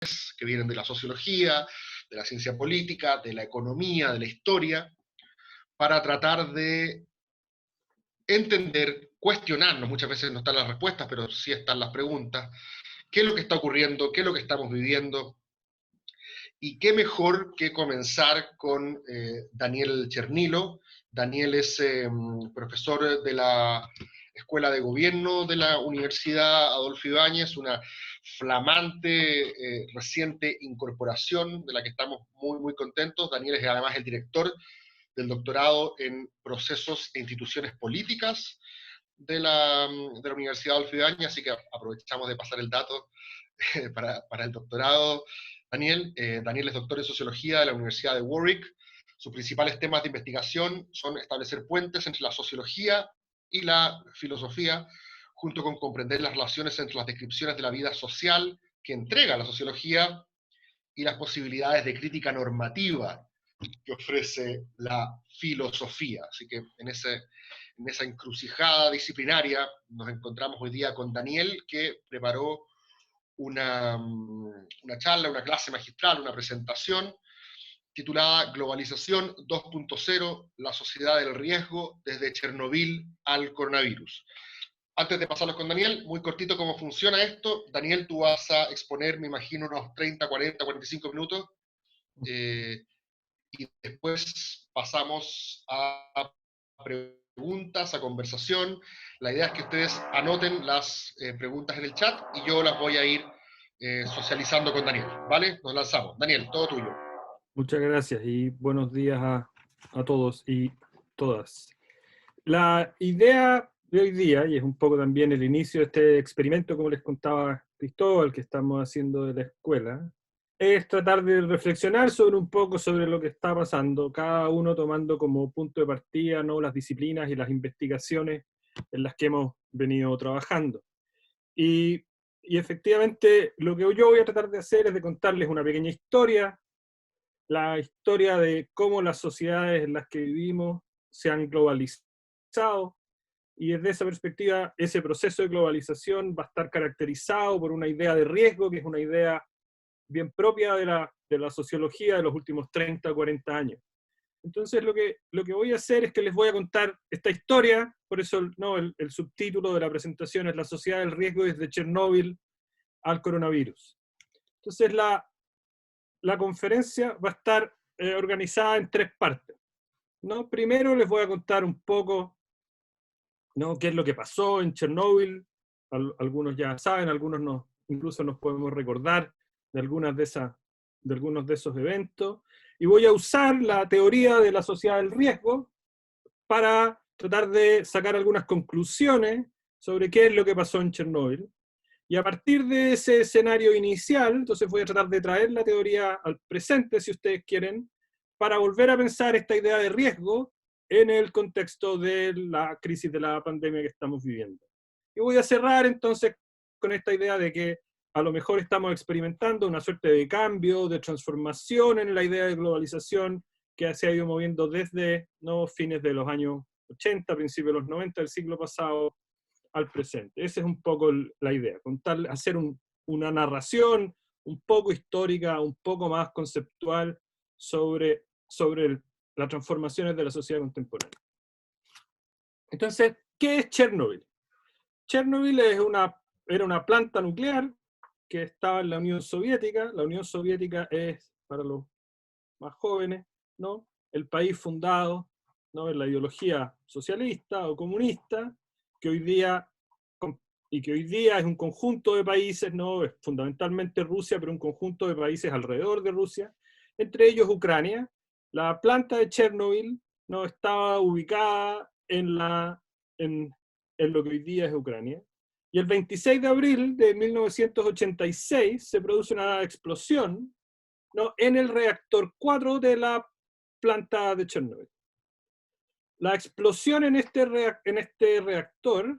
que vienen de la sociología, de la ciencia política, de la economía, de la historia, para tratar de entender, cuestionarnos, muchas veces no están las respuestas, pero sí están las preguntas, qué es lo que está ocurriendo, qué es lo que estamos viviendo, y qué mejor que comenzar con Daniel Chernilo. Daniel es profesor de la Escuela de Gobierno de la Universidad Adolfo Ibáñez, una flamante, reciente incorporación de la que estamos muy contentos. Daniel es además el director del doctorado en procesos e instituciones políticas de la Universidad Adolfo Ibáñez, así que aprovechamos de pasar el dato para el doctorado. Daniel es doctor en Sociología de la Universidad de Warwick. Sus principales temas de investigación son establecer puentes entre la sociología y la filosofía, junto con comprender las relaciones entre las descripciones de la vida social que entrega la sociología y las posibilidades de crítica normativa que ofrece la filosofía. Así que en esa encrucijada disciplinaria nos encontramos hoy día con Daniel, que preparó una charla, una clase magistral, una presentación titulada Globalización 2.0, la sociedad del riesgo desde Chernobyl al coronavirus. Antes de pasarlos con Daniel, muy cortito cómo funciona esto. Daniel, tú vas a exponer, me imagino, unos 30, 40, 45 minutos, y después pasamos a preguntas, a conversación. La idea es que ustedes anoten las preguntas en el chat y yo las voy a ir socializando con Daniel, ¿vale? Nos lanzamos. Daniel, todo tuyo. Muchas gracias y buenos días a todos y todas. La idea de hoy día, y es un poco también el inicio de este experimento, como les contaba Cristóbal, que estamos haciendo de la escuela, es tratar de reflexionar sobre un poco sobre lo que está pasando, cada uno tomando como punto de partida, ¿no?, las disciplinas y las investigaciones en las que hemos venido trabajando. Y efectivamente lo que yo voy a tratar de hacer es de contarles una pequeña historia, la historia de cómo las sociedades en las que vivimos se han globalizado, y desde esa perspectiva, ese proceso de globalización va a estar caracterizado por una idea de riesgo, que es una idea bien propia de la sociología de los últimos 30 o 40 años. Entonces lo que voy a hacer es que les voy a contar esta historia, por eso no, el subtítulo de la presentación es La sociedad del riesgo desde Chernóbil al coronavirus. Entonces la conferencia va a estar organizada en tres partes, ¿no? Primero les voy a contar un poco, ¿no?, qué es lo que pasó en Chernóbil. Algunos ya saben, algunos no, incluso nos podemos recordar de algunos de esos eventos. Y voy a usar la teoría de la sociedad del riesgo para tratar de sacar algunas conclusiones sobre qué es lo que pasó en Chernóbil. Y a partir de ese escenario inicial, entonces voy a tratar de traer la teoría al presente, si ustedes quieren, para volver a pensar esta idea de riesgo en el contexto de la crisis de la pandemia que estamos viviendo. Y voy a cerrar entonces con esta idea de que a lo mejor estamos experimentando una suerte de cambio, de transformación en la idea de globalización que se ha ido moviendo desde, ¿no?, fines de los años 80, principios de los 90 del siglo pasado, al presente. Esa es un poco la idea, hacer una narración un poco histórica, un poco más conceptual sobre las transformaciones de la sociedad contemporánea. Entonces, ¿qué es Chernobyl? Chernobyl era una planta nuclear que estaba en la Unión Soviética. La Unión Soviética es, para los más jóvenes, ¿no?, el país fundado, ¿no?, en la ideología socialista o comunista, que hoy día es un conjunto de países, ¿no?, es fundamentalmente Rusia, pero un conjunto de países alrededor de Rusia, entre ellos Ucrania. La planta de Chernobyl, ¿no?, estaba ubicada en lo que hoy día es Ucrania. Y el 26 de abril de 1986 se produce una explosión, ¿no?, en el reactor 4 de la planta de Chernobyl. La explosión en este reactor,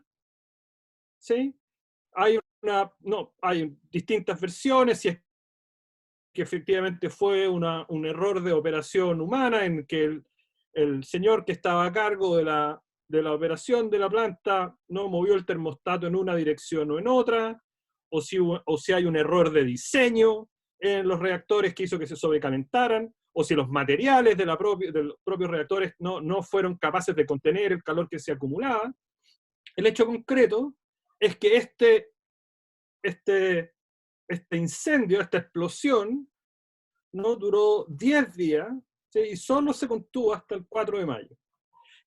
¿sí?, hay distintas versiones, si es que efectivamente fue un error de operación humana, en que el señor que estaba a cargo de la operación de la planta no movió el termostato en una dirección o en otra, o si hay un error de diseño en los reactores que hizo que se sobrecalentaran, o si los materiales de de los propios reactores no fueron capaces de contener el calor que se acumulaba. El hecho concreto es que este incendio, esta explosión, no duró 10 días, ¿sí? Y solo se contuvo hasta el 4 de mayo.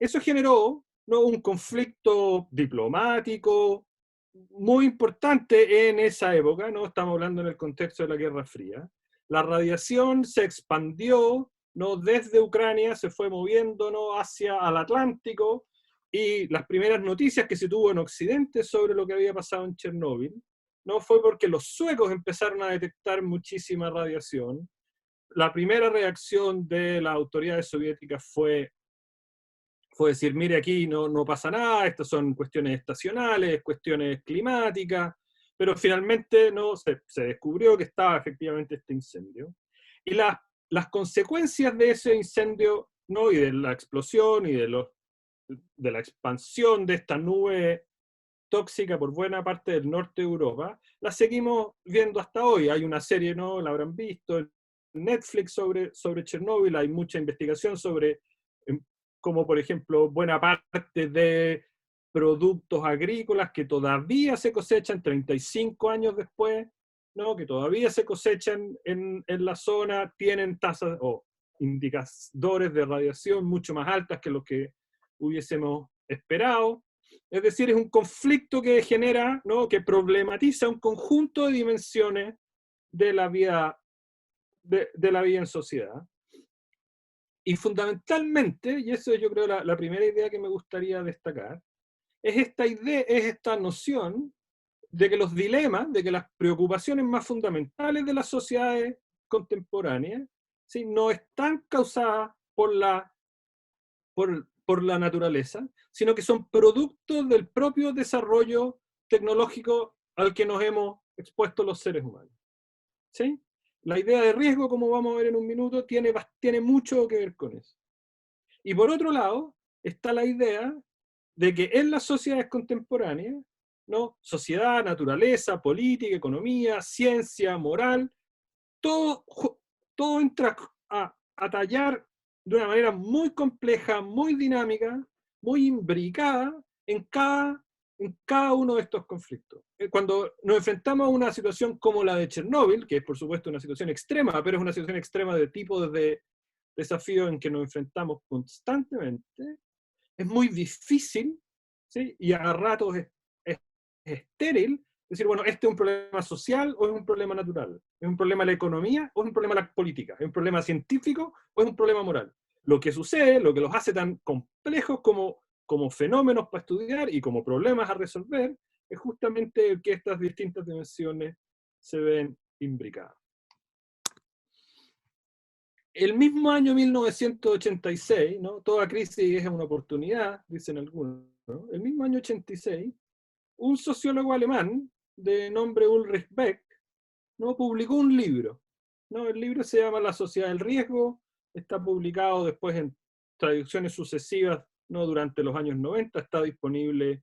Eso generó, ¿no?, un conflicto diplomático muy importante en esa época, ¿no? Estamos hablando en el contexto de la Guerra Fría. La radiación se expandió, ¿no?, desde Ucrania, se fue moviendo, ¿no?, hacia el Atlántico, y las primeras noticias que se tuvo en Occidente sobre lo que había pasado en Chernóbil, no fue porque los suecos empezaron a detectar muchísima radiación. La primera reacción de las autoridades soviéticas fue decir, mire, aquí no pasa nada, estas son cuestiones estacionales, cuestiones climáticas, pero finalmente no se descubrió que estaba efectivamente este incendio. Y las consecuencias de ese incendio, ¿no?, y de la explosión y de la expansión de esta nube tóxica por buena parte del norte de Europa, la seguimos viendo hasta hoy. Hay una serie, ¿no?, la habrán visto en Netflix sobre Chernóbil, hay mucha investigación sobre como, por ejemplo, buena parte de productos agrícolas que todavía se cosechan 35 años después, ¿no?, que todavía se cosechan en la zona, tienen tasas o indicadores de radiación mucho más altas que los que hubiésemos esperado. Es decir, es un conflicto que genera, ¿no?, que problematiza un conjunto de dimensiones de la vida, de la vida en sociedad. Y fundamentalmente, y eso yo creo la primera idea que me gustaría destacar, es esta idea, es esta noción de que los dilemas, de que las preocupaciones más fundamentales de las sociedades contemporáneas, ¿sí?, no están causadas por la naturaleza, sino que son productos del propio desarrollo tecnológico al que nos hemos expuesto los seres humanos. ¿Sí? La idea de riesgo, como vamos a ver en un minuto, tiene mucho que ver con eso. Y por otro lado, está la idea de que en las sociedades contemporáneas, ¿no?, sociedad, naturaleza, política, economía, ciencia, moral, todo, todo entra a tallar de una manera muy compleja, muy dinámica, muy imbricada en cada uno de estos conflictos. Cuando nos enfrentamos a una situación como la de Chernóbil, que es por supuesto una situación extrema, pero es una situación extrema de tipo de desafío en que nos enfrentamos constantemente, es muy difícil, ¿sí?, y a ratos es estéril decir, bueno, este es un problema social o es un problema natural, es un problema de la economía o es un problema de la política, es un problema científico o es un problema moral. Lo que sucede, lo que los hace tan complejos como fenómenos para estudiar y como problemas a resolver, es justamente que estas distintas dimensiones se ven imbricadas. El mismo año 1986, ¿no?, toda crisis es una oportunidad, dicen algunos, ¿no?, el mismo año 86, un sociólogo alemán de nombre Ulrich Beck, ¿no?, publicó un libro, ¿no? El libro se llama La Sociedad del Riesgo, está publicado después en traducciones sucesivas, ¿no?, durante los años 90, está disponible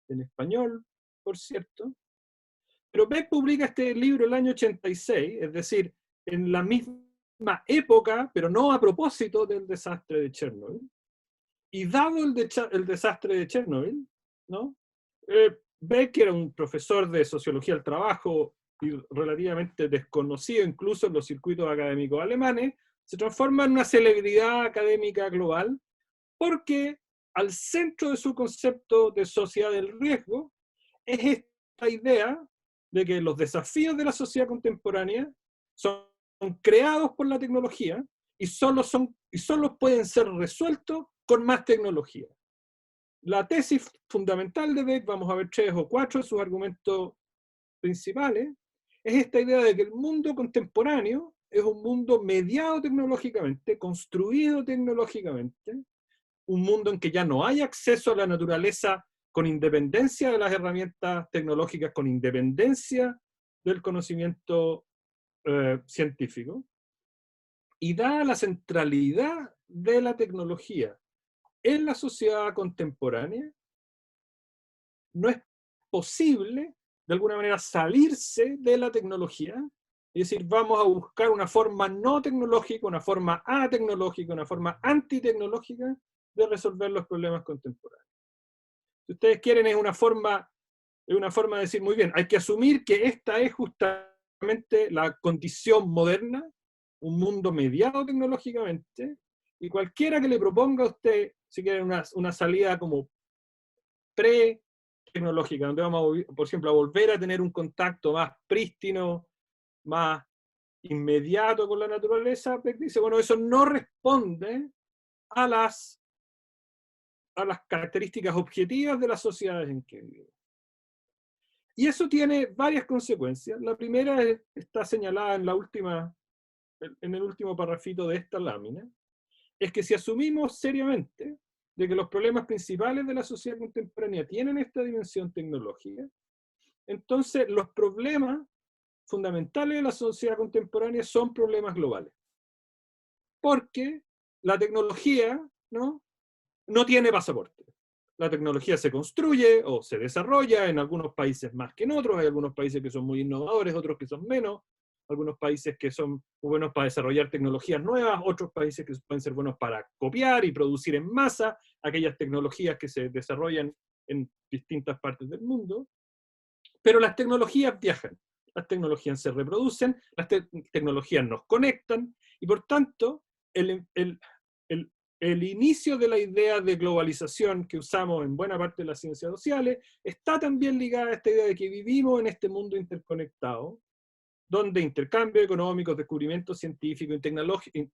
en español, por cierto. Pero Beck publica este libro el año 86, es decir, en la misma época, pero no a propósito del desastre de Chernobyl. Y dado el desastre de Chernobyl, ¿no?, Beck, que era un profesor de sociología del trabajo y relativamente desconocido incluso en los circuitos académicos alemanes, se transforma en una celebridad académica global porque al centro de su concepto de sociedad del riesgo es esta idea de que los desafíos de la sociedad contemporánea son creados por la tecnología y solo pueden ser resueltos con más tecnología. La tesis fundamental de Beck, vamos a ver 3 o 4 de sus argumentos principales, es esta idea de que el mundo contemporáneo es un mundo mediado tecnológicamente, construido tecnológicamente, un mundo en que ya no hay acceso a la naturaleza con independencia de las herramientas tecnológicas, con independencia del conocimiento científico, y dada la centralidad de la tecnología en la sociedad contemporánea, no es posible, de alguna manera, salirse de la tecnología Es decir, vamos a buscar una forma no tecnológica, una forma atecnológica, una forma antitecnológica de resolver los problemas contemporáneos. Si ustedes quieren, es una forma de decir, muy bien, hay que asumir que esta es justamente la condición moderna, un mundo mediado tecnológicamente, y cualquiera que le proponga a usted, si quiere, una salida como pre-tecnológica, donde vamos, por ejemplo, a volver a tener un contacto más prístino, más inmediato con la naturaleza, Beck dice, bueno, eso no responde a las características objetivas de las sociedades en que vivimos. Y eso tiene varias consecuencias. La primera está señalada en el último parrafito de esta lámina, es que si asumimos seriamente de que los problemas principales de la sociedad contemporánea tienen esta dimensión tecnológica, entonces los problemas fundamentales de la sociedad contemporánea son problemas globales. Porque la tecnología no tiene pasaporte. La tecnología se construye o se desarrolla en algunos países más que en otros. Hay algunos países que son muy innovadores, otros que son menos. Algunos países que son muy buenos para desarrollar tecnologías nuevas, otros países que pueden ser buenos para copiar y producir en masa aquellas tecnologías que se desarrollan en distintas partes del mundo. Pero las tecnologías viajan, las tecnologías se reproducen, las tecnologías nos conectan, y por tanto, el inicio de la idea de globalización que usamos en buena parte de las ciencias sociales está también ligada a esta idea de que vivimos en este mundo interconectado, donde intercambio económico, descubrimientos científicos,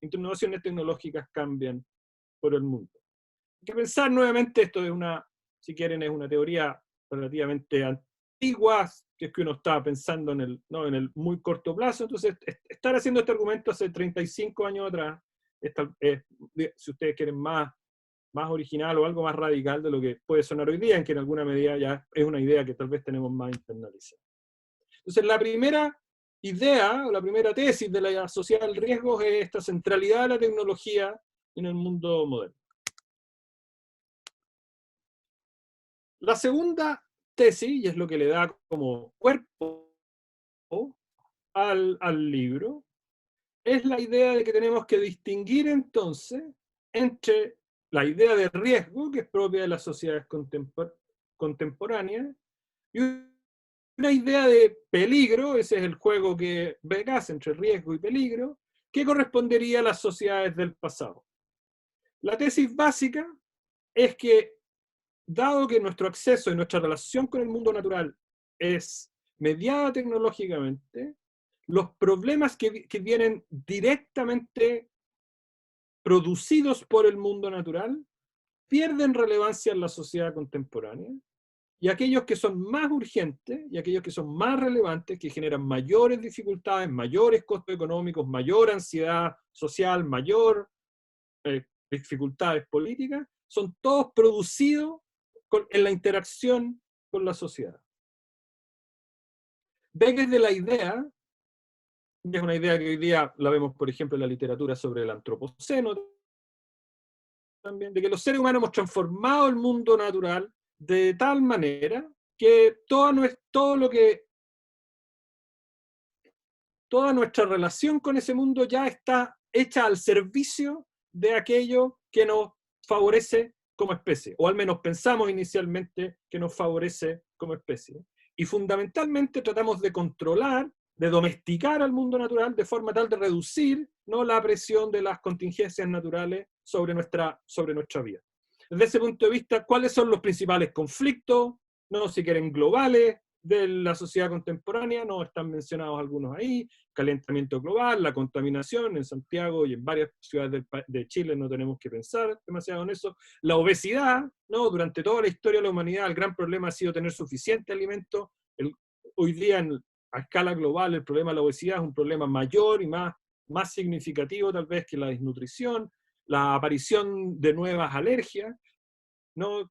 innovaciones tecnológicas cambian por el mundo. Hay que pensar nuevamente, esto es si quieren, es una teoría relativamente antigua, que es que uno estaba pensando en el muy corto plazo. Entonces, estar haciendo este argumento hace 35 años atrás, si ustedes quieren más original o algo más radical de lo que puede sonar hoy día, en que en alguna medida ya es una idea que tal vez tenemos más internalizada. Entonces, la primera idea o la primera tesis de la sociedad del riesgo es esta centralidad de la tecnología en el mundo moderno. La segunda tesis, y es lo que le da como cuerpo al libro, es la idea de que tenemos que distinguir entonces entre la idea de riesgo, que es propia de las sociedades contemporáneas, y una idea de peligro, ese es el juego que Vegas entre riesgo y peligro, que correspondería a las sociedades del pasado. La tesis básica es que, dado que nuestro acceso y nuestra relación con el mundo natural es mediada tecnológicamente, los problemas que vienen directamente producidos por el mundo natural pierden relevancia en la sociedad contemporánea, y aquellos que son más urgentes y aquellos que son más relevantes, que generan mayores dificultades, mayores costos económicos, mayor ansiedad social, mayor dificultades políticas, son todos producidos en la interacción con la sociedad. Ven de la idea, y es una idea que hoy día la vemos, por ejemplo, en la literatura sobre el antropoceno, también, de que los seres humanos hemos transformado el mundo natural de tal manera que toda nuestra relación con ese mundo ya está hecha al servicio de aquello que nos favorece como especie, o al menos pensamos inicialmente que nos favorece como especie. Y fundamentalmente tratamos de controlar, de domesticar al mundo natural de forma tal de reducir la presión de las contingencias naturales sobre nuestra vida. Desde ese punto de vista, ¿cuáles son los principales conflictos, si quieren globales, de la sociedad contemporánea? Están mencionados algunos ahí: calentamiento global, la contaminación. En Santiago y en varias ciudades de Chile no tenemos que pensar demasiado en eso. La obesidad, durante toda la historia de la humanidad el gran problema ha sido tener suficiente alimento. Hoy día a escala global el problema de la obesidad es un problema mayor y más significativo tal vez que la desnutrición. La aparición de nuevas alergias,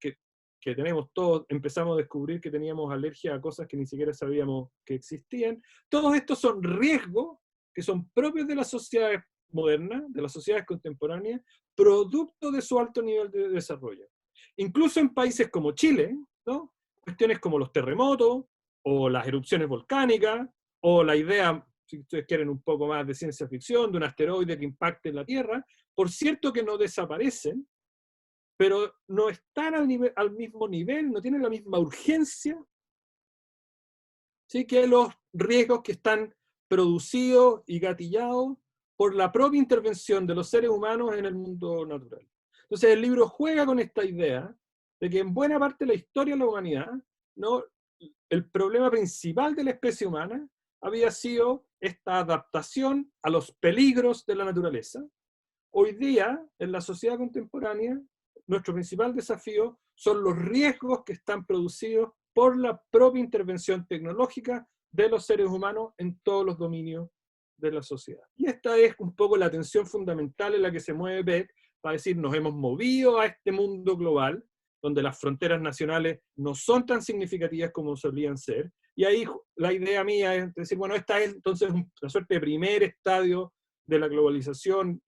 que tenemos todos, empezamos a descubrir que teníamos alergia a cosas que ni siquiera sabíamos que existían. Todos estos son riesgos que son propios de las sociedades modernas, de las sociedades contemporáneas, producto de su alto nivel de desarrollo. Incluso en países como Chile, cuestiones como los terremotos, o las erupciones volcánicas, o la idea si ustedes quieren un poco más de ciencia ficción, de un asteroide que impacte en la Tierra, por cierto que no desaparecen, pero no están al mismo nivel, no tienen la misma urgencia, ¿sí?, que los riesgos que están producidos y gatillados por la propia intervención de los seres humanos en el mundo natural. Entonces el libro juega con esta idea de que en buena parte de la historia de la humanidad, ¿no?, el problema principal de la especie humana había sido esta adaptación a los peligros de la naturaleza. Hoy día, en la sociedad contemporánea, nuestro principal desafío son los riesgos que están producidos por la propia intervención tecnológica de los seres humanos en todos los dominios de la sociedad. Y esta es un poco la tensión fundamental en la que se mueve Beck, para decir, nos hemos movido a este mundo global, donde las fronteras nacionales no son tan significativas como solían ser, y ahí la idea mía es decir, bueno, esta es entonces una suerte de primer estadio de la globalización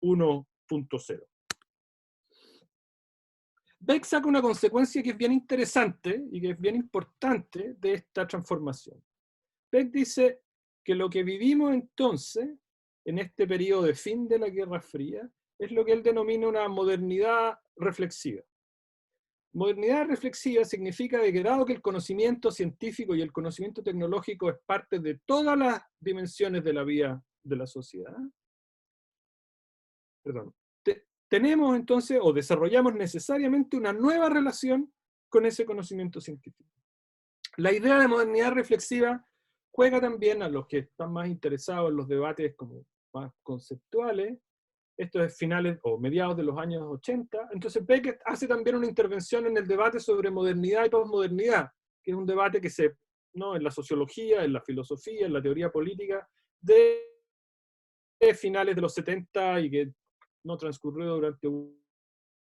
1.0. Beck saca una consecuencia que es bien interesante y que es bien importante de esta transformación. Beck dice que lo que vivimos entonces, en este periodo de fin de la Guerra Fría, es lo que él denomina una modernidad reflexiva. Modernidad reflexiva significa que dado que el conocimiento científico y el conocimiento tecnológico es parte de todas las dimensiones de la vida de la sociedad, tenemos entonces, o desarrollamos necesariamente una nueva relación con ese conocimiento científico. La idea de modernidad reflexiva juega también a los que están más interesados en los debates como más conceptuales. Esto es finales o mediados de los años 80. Entonces Beck hace también una intervención en el debate sobre modernidad y posmodernidad, que es un debate que ¿no?, en la sociología, en la filosofía, en la teoría política, de finales de los 70 y que no transcurrió durante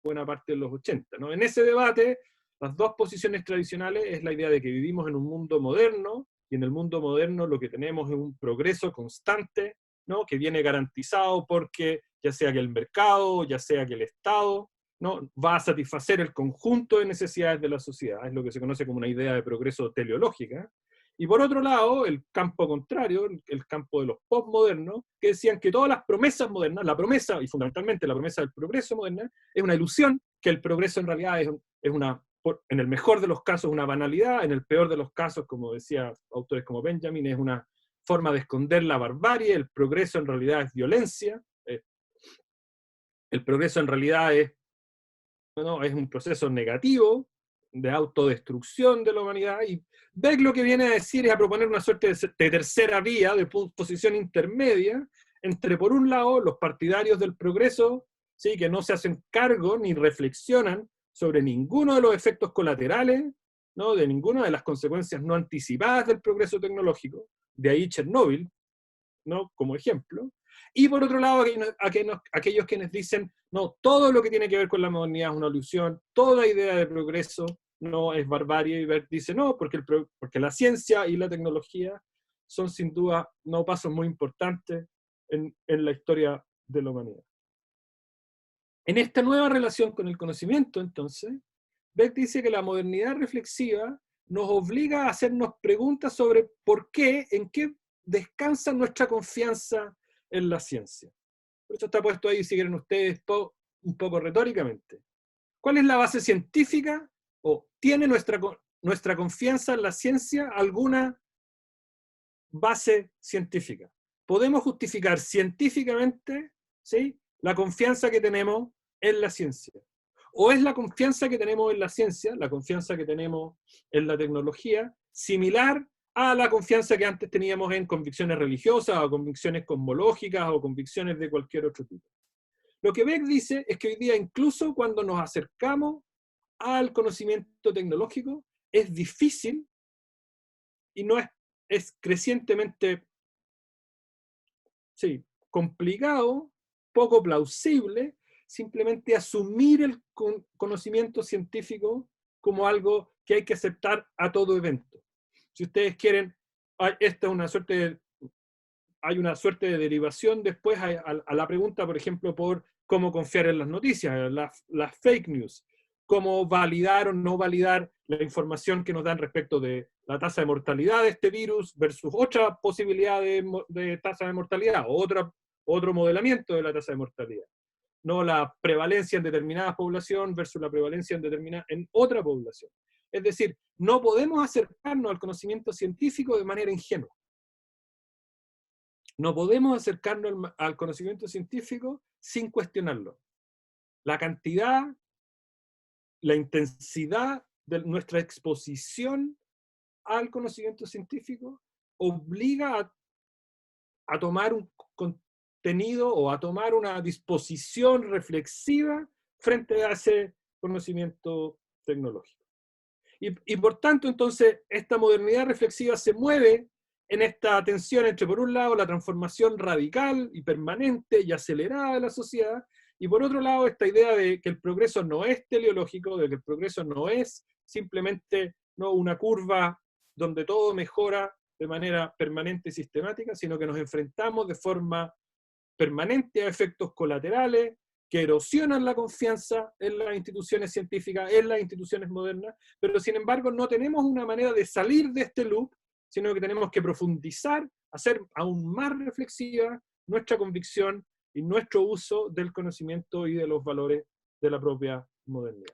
buena parte de los 80. ¿no? En ese debate, las dos posiciones tradicionales es la idea de que vivimos en un mundo moderno, y en el mundo moderno lo que tenemos es un progreso constante, ¿no?, que viene garantizado porque ya sea que el mercado, ya sea que el Estado, ¿no?, va a satisfacer el conjunto de necesidades de la sociedad. Es lo que se conoce como una idea de progreso teleológica. Y por otro lado, el campo contrario, el campo de los postmodernos, que decían que todas las promesas modernas, la promesa, y fundamentalmente la promesa del progreso moderno, es una ilusión, que el progreso en realidad es una, en el mejor de los casos, una banalidad, en el peor de los casos, como decía autores como Benjamin, es una forma de esconder la barbarie, el progreso en realidad es violencia, el progreso en realidad es un proceso negativo, de autodestrucción de la humanidad, y Beck lo que viene a decir es a proponer una suerte de tercera vía, de posición intermedia, entre por un lado los partidarios del progreso, ¿sí?, que no se hacen cargo ni reflexionan sobre ninguno de los efectos colaterales, ¿no?, de ninguna de las consecuencias no anticipadas del progreso tecnológico, de ahí Chernóbil, ¿no?, como ejemplo. Y por otro lado, aquellos quienes dicen, no, todo lo que tiene que ver con la modernidad es una ilusión, toda idea de progreso no es barbarie, y Beck dice, no, porque la ciencia y la tecnología son sin duda no pasos muy importantes en la historia de la humanidad. En esta nueva relación con el conocimiento, entonces, Beck dice que la modernidad reflexiva nos obliga a hacernos preguntas sobre por qué, en qué descansa nuestra confianza en la ciencia. Por eso está puesto ahí, si quieren ustedes, un poco retóricamente. ¿Cuál es la base científica? ¿O tiene nuestra confianza en la ciencia alguna base científica? ¿Podemos justificar científicamente, ¿sí?, la confianza que tenemos en la ciencia? ¿O es la confianza que tenemos en la ciencia, la confianza que tenemos en la tecnología, similar a la confianza que antes teníamos en convicciones religiosas, o convicciones cosmológicas, o convicciones de cualquier otro tipo? Lo que Beck dice es que hoy día, incluso cuando nos acercamos al conocimiento tecnológico, es difícil y no es crecientemente complicado, poco plausible, simplemente asumir el conocimiento científico como algo que hay que aceptar a todo evento. Si ustedes quieren, esta es una suerte hay una suerte de derivación después a la pregunta, por ejemplo, por cómo confiar en las noticias, las fake news. cómo validar o no validar la información que nos dan respecto de la tasa de mortalidad de este virus versus otra posibilidad de tasa de mortalidad, o otro modelamiento de la tasa de mortalidad. No la prevalencia en determinada población versus la prevalencia en otra población. Es decir, no podemos acercarnos al conocimiento científico de manera ingenua. No podemos acercarnos al conocimiento científico sin cuestionarlo. La cantidad, la intensidad de nuestra exposición al conocimiento científico obliga a tomar un contenido o a tomar una disposición reflexiva frente a ese conocimiento tecnológico. Y por tanto, entonces, esta modernidad reflexiva se mueve en esta tensión entre, por un lado, la transformación radical y permanente y acelerada de la sociedad, y por otro lado, esta idea de que el progreso no es teleológico, de que el progreso no es simplemente una curva donde todo mejora de manera permanente y sistemática, sino que nos enfrentamos de forma permanente a efectos colaterales que erosionan la confianza en las instituciones científicas, en las instituciones modernas, pero sin embargo no tenemos una manera de salir de este loop, sino que tenemos que profundizar, hacer aún más reflexiva nuestra convicción y nuestro uso del conocimiento y de los valores de la propia modernidad.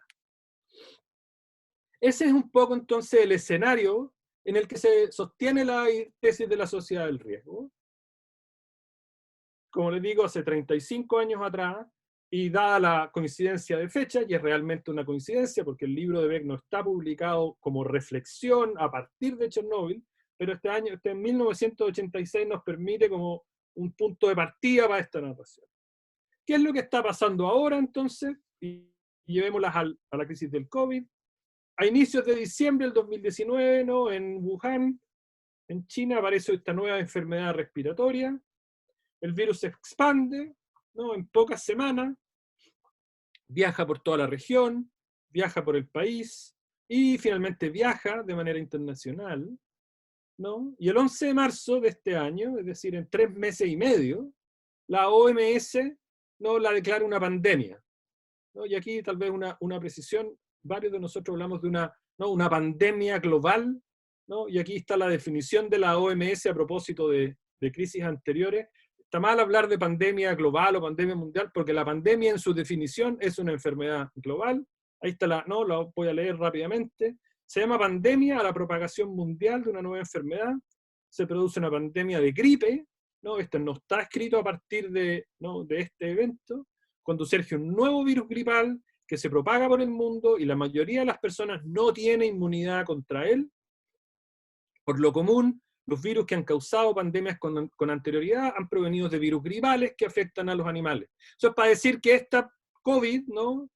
Ese es un poco entonces el escenario en el que se sostiene la tesis de la sociedad del riesgo. Como les digo, hace 35 años atrás, y dada la coincidencia de fecha, y es realmente una coincidencia porque el libro de Beck no está publicado como reflexión a partir de Chernóbil, pero este 1986 nos permite como un punto de partida para esta narración. ¿Qué es lo que está pasando ahora entonces? Y llevémoslas a la crisis del COVID. A inicios de diciembre del 2019, ¿no? En Wuhan, en China, aparece esta nueva enfermedad respiratoria. El virus se expande, ¿no? En pocas semanas, viaja por toda la región, viaja por el país, y finalmente viaja de manera internacional, ¿no? Y el 11 de marzo de este año, es decir, en 3 meses y medio, la OMS, ¿no? La declara una pandemia, ¿no? Y aquí tal vez una precisión, varios de nosotros hablamos de una pandemia global, ¿no? Y aquí está la definición de la OMS a propósito de crisis anteriores. Está mal hablar de pandemia global o pandemia mundial, porque la pandemia en su definición es una enfermedad global. Ahí está la voy a leer rápidamente. Se llama pandemia a la propagación mundial de una nueva enfermedad. Se produce una pandemia de gripe, ¿no? Esto no está escrito a partir de este evento, cuando surge un nuevo virus gripal que se propaga por el mundo y la mayoría de las personas no tiene inmunidad contra él. Por lo común, los virus que han causado pandemias con anterioridad han provenido de virus gripales que afectan a los animales. Eso es para decir que esta COVID, ¿no?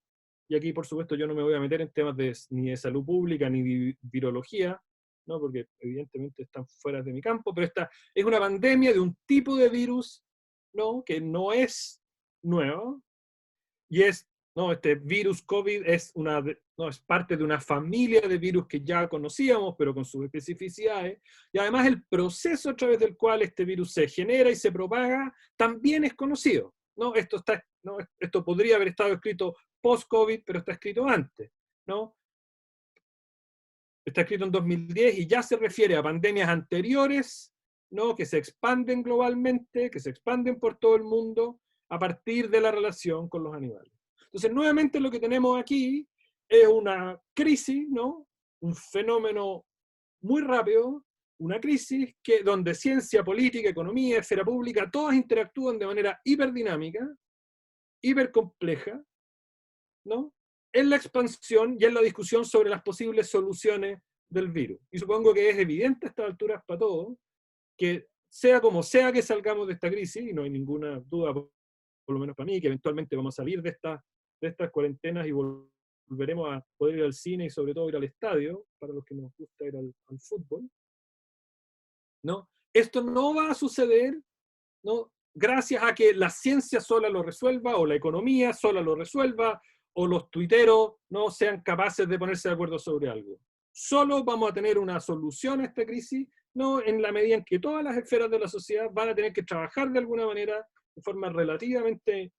Y aquí, por supuesto, yo no me voy a meter en temas ni de salud pública ni de virología, ¿no? Porque evidentemente están fuera de mi campo, pero esta es una pandemia de un tipo de virus, ¿no? Que no es nuevo, y este virus COVID es parte de una familia de virus que ya conocíamos, pero con sus especificidades, y además el proceso a través del cual este virus se genera y se propaga también es conocido, ¿no? Esto podría haber estado escrito post-COVID, pero está escrito antes, ¿no? Está escrito en 2010 y ya se refiere a pandemias anteriores, ¿no? Que se expanden globalmente, que se expanden por todo el mundo a partir de la relación con los animales. Entonces, nuevamente lo que tenemos aquí es una crisis, ¿no? Un fenómeno muy rápido, una crisis donde ciencia, política, economía, esfera pública, todas interactúan de manera hiperdinámica, hipercompleja, ¿no? En la expansión y en la discusión sobre las posibles soluciones del virus. Y supongo que es evidente a estas alturas para todos que sea como sea que salgamos de esta crisis, y no hay ninguna duda, por lo menos para mí, que eventualmente vamos a salir de estas cuarentenas y volveremos a poder ir al cine y sobre todo ir al estadio, para los que nos gusta ir al fútbol, ¿no? Esto no va a suceder, ¿no? Gracias a que la ciencia sola lo resuelva, o la economía sola lo resuelva, o los tuiteros no sean capaces de ponerse de acuerdo sobre algo. Solo vamos a tener una solución a esta crisis, ¿no? En la medida en que todas las esferas de la sociedad van a tener que trabajar de alguna manera, de forma relativamente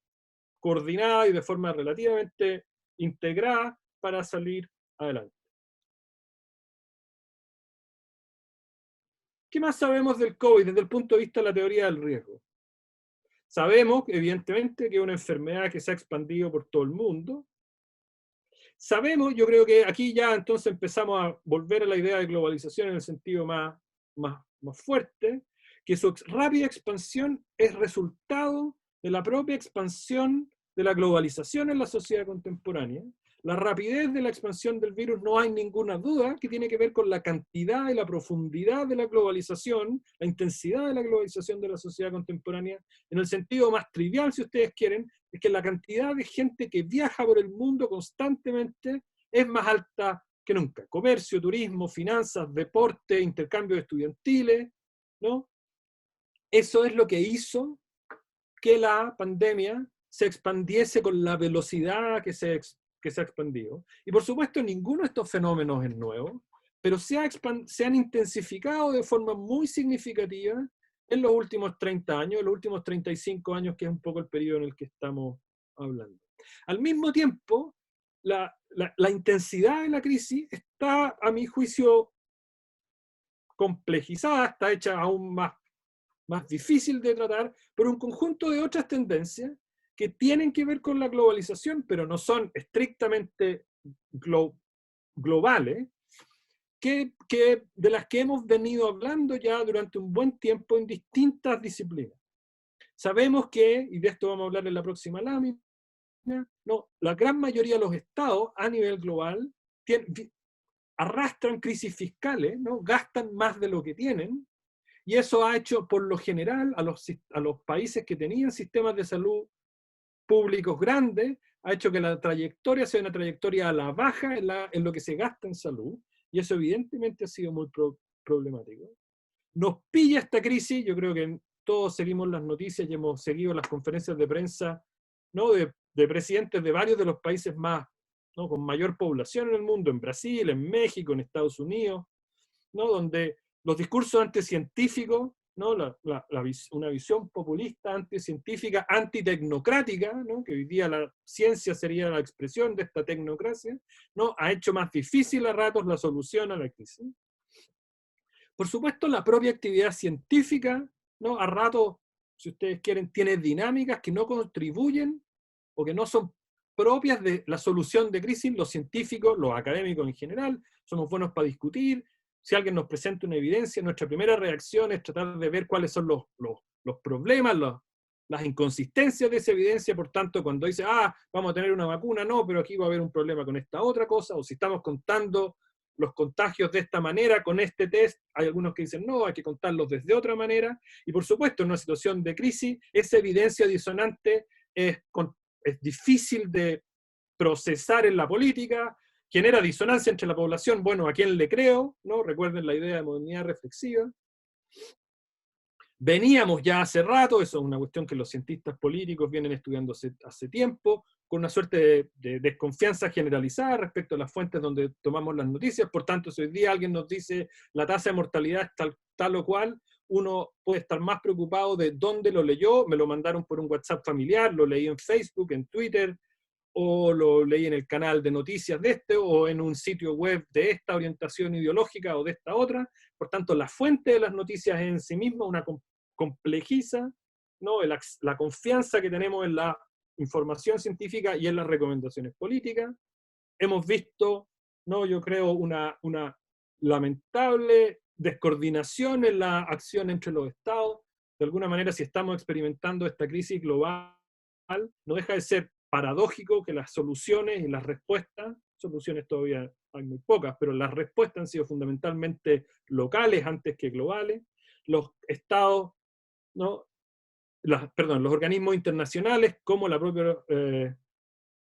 coordinada y de forma relativamente integrada, para salir adelante. ¿Qué más sabemos del COVID desde el punto de vista de la teoría del riesgo? Sabemos, evidentemente, que es una enfermedad que se ha expandido por todo el mundo. Sabemos, yo creo que aquí ya entonces empezamos a volver a la idea de globalización en el sentido más fuerte, que su rápida expansión es resultado de la propia expansión de la globalización en la sociedad contemporánea. La rapidez de la expansión del virus no hay ninguna duda que tiene que ver con la cantidad y la profundidad de la globalización, la intensidad de la globalización de la sociedad contemporánea, en el sentido más trivial, si ustedes quieren, es que la cantidad de gente que viaja por el mundo constantemente es más alta que nunca. Comercio, turismo, finanzas, deporte, intercambios estudiantiles, ¿no? Eso es lo que hizo que la pandemia se expandiese con la velocidad que se ha expandido. Y por supuesto, ninguno de estos fenómenos es nuevo, pero se han intensificado de forma muy significativa en los últimos 30 años, en los últimos 35 años, que es un poco el periodo en el que estamos hablando. Al mismo tiempo, la intensidad de la crisis está, a mi juicio, complejizada, está hecha aún más difícil de tratar por un conjunto de otras tendencias que tienen que ver con la globalización, pero no son estrictamente globales, de las que hemos venido hablando ya durante un buen tiempo en distintas disciplinas. Sabemos que, y de esto vamos a hablar en la próxima lámina, no, la gran mayoría de los estados a nivel global arrastran crisis fiscales, ¿no? Gastan más de lo que tienen, y eso ha hecho, por lo general, a los países que tenían sistemas de salud públicos grandes, ha hecho que la trayectoria sea una trayectoria a la baja en lo que se gasta en salud, y eso evidentemente ha sido muy problemático. Nos pilla esta crisis, yo creo que todos seguimos las noticias y hemos seguido las conferencias de prensa, ¿no? de presidentes de varios de los países más, ¿no? con mayor población en el mundo, en Brasil, en México, en Estados Unidos, ¿no? donde los discursos anticientíficos, ¿no? una visión populista, anticientífica, antitecnocrática, ¿no? que hoy día la ciencia sería la expresión de esta tecnocracia, ¿no? ha hecho más difícil a ratos la solución a la crisis. Por supuesto, la propia actividad científica, ¿no? a ratos, si ustedes quieren, tiene dinámicas que no contribuyen o que no son propias de la solución de crisis. Los científicos, los académicos en general, somos buenos para discutir. Si alguien nos presenta una evidencia, nuestra primera reacción es tratar de ver cuáles son los problemas, las inconsistencias de esa evidencia. Por tanto, cuando dice, vamos a tener una vacuna, no, pero aquí va a haber un problema con esta otra cosa, o si estamos contando los contagios de esta manera, con este test, hay algunos que dicen, no, hay que contarlos desde otra manera. Y por supuesto, en una situación de crisis, esa evidencia disonante es difícil de procesar en la política, genera disonancia entre la población. Bueno, ¿a quién le creo? ¿No? Recuerden la idea de modernidad reflexiva. Veníamos ya hace rato, eso es una cuestión que los cientistas políticos vienen estudiando hace tiempo, con una suerte de desconfianza generalizada respecto a las fuentes donde tomamos las noticias. Por tanto, si hoy día alguien nos dice la tasa de mortalidad es tal o cual, uno puede estar más preocupado de dónde lo leyó, me lo mandaron por un WhatsApp familiar, lo leí en Facebook, en Twitter, o lo leí en el canal de noticias de o en un sitio web de esta orientación ideológica o de esta otra. Por tanto, la fuente de las noticias es en sí misma una complejiza, ¿no? la confianza que tenemos en la información científica y en las recomendaciones políticas. Hemos visto, ¿no? yo creo, una lamentable descoordinación en la acción entre los estados. De alguna manera, si estamos experimentando esta crisis global, no deja de ser paradójico que las soluciones y las respuestas, soluciones todavía hay muy pocas, pero las respuestas han sido fundamentalmente locales antes que globales. Los estados, ¿no? los organismos internacionales, como la propia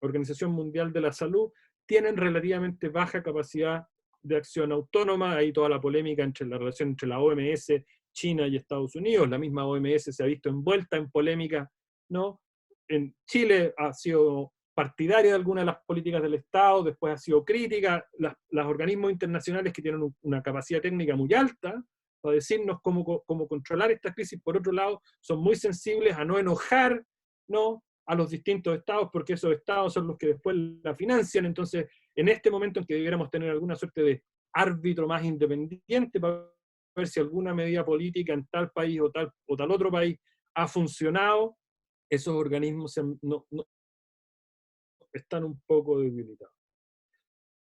Organización Mundial de la Salud, tienen relativamente baja capacidad de acción autónoma. Hay toda la polémica entre la relación entre la OMS, China y Estados Unidos. La misma OMS se ha visto envuelta en polémica, ¿no? En Chile ha sido partidaria de algunas de las políticas del Estado, después ha sido crítica. Los organismos internacionales que tienen una capacidad técnica muy alta para decirnos cómo controlar esta crisis, por otro lado, son muy sensibles a no enojar, ¿no? a los distintos estados, porque esos estados son los que después la financian. Entonces, en este momento en que debiéramos tener alguna suerte de árbitro más independiente para ver si alguna medida política en tal país o tal otro país ha funcionado, esos organismos están un poco debilitados.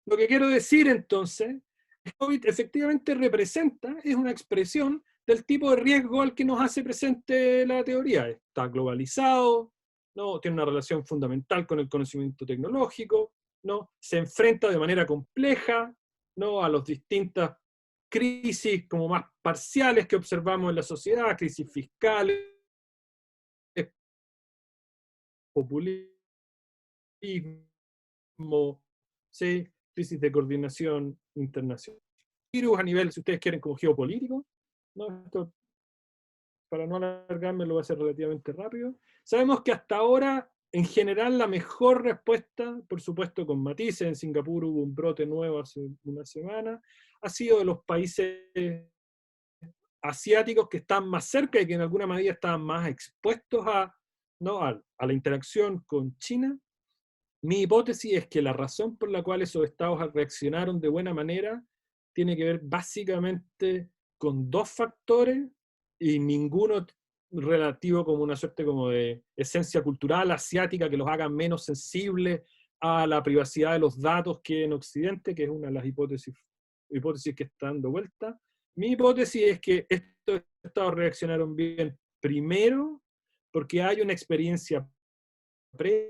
Lo que quiero decir entonces es que COVID efectivamente representa, es una expresión del tipo de riesgo al que nos hace presente la teoría. Está globalizado, ¿no? Tiene una relación fundamental con el conocimiento tecnológico, ¿no? Se enfrenta de manera compleja, ¿no?, a las distintas crisis como más parciales que observamos en la sociedad, crisis fiscales, populismo, ¿sí?, crisis de coordinación internacional. Virus a nivel, si ustedes quieren, como geopolítico, ¿no? Esto, para no alargarme, lo voy a hacer relativamente rápido. Sabemos que hasta ahora, en general, la mejor respuesta, por supuesto con matices, en Singapur hubo un brote nuevo hace una semana, ha sido de los países asiáticos que están más cerca y que en alguna medida estaban más expuestos ¿no?, a la interacción con China. Mi hipótesis es que la razón por la cual esos estados reaccionaron de buena manera tiene que ver básicamente con dos factores y ninguno relativo como una suerte como de esencia cultural asiática que los haga menos sensibles a la privacidad de los datos que en Occidente, que es una de las hipótesis que está dando vuelta. Mi hipótesis es que estos estados reaccionaron bien primero porque hay una experiencia previa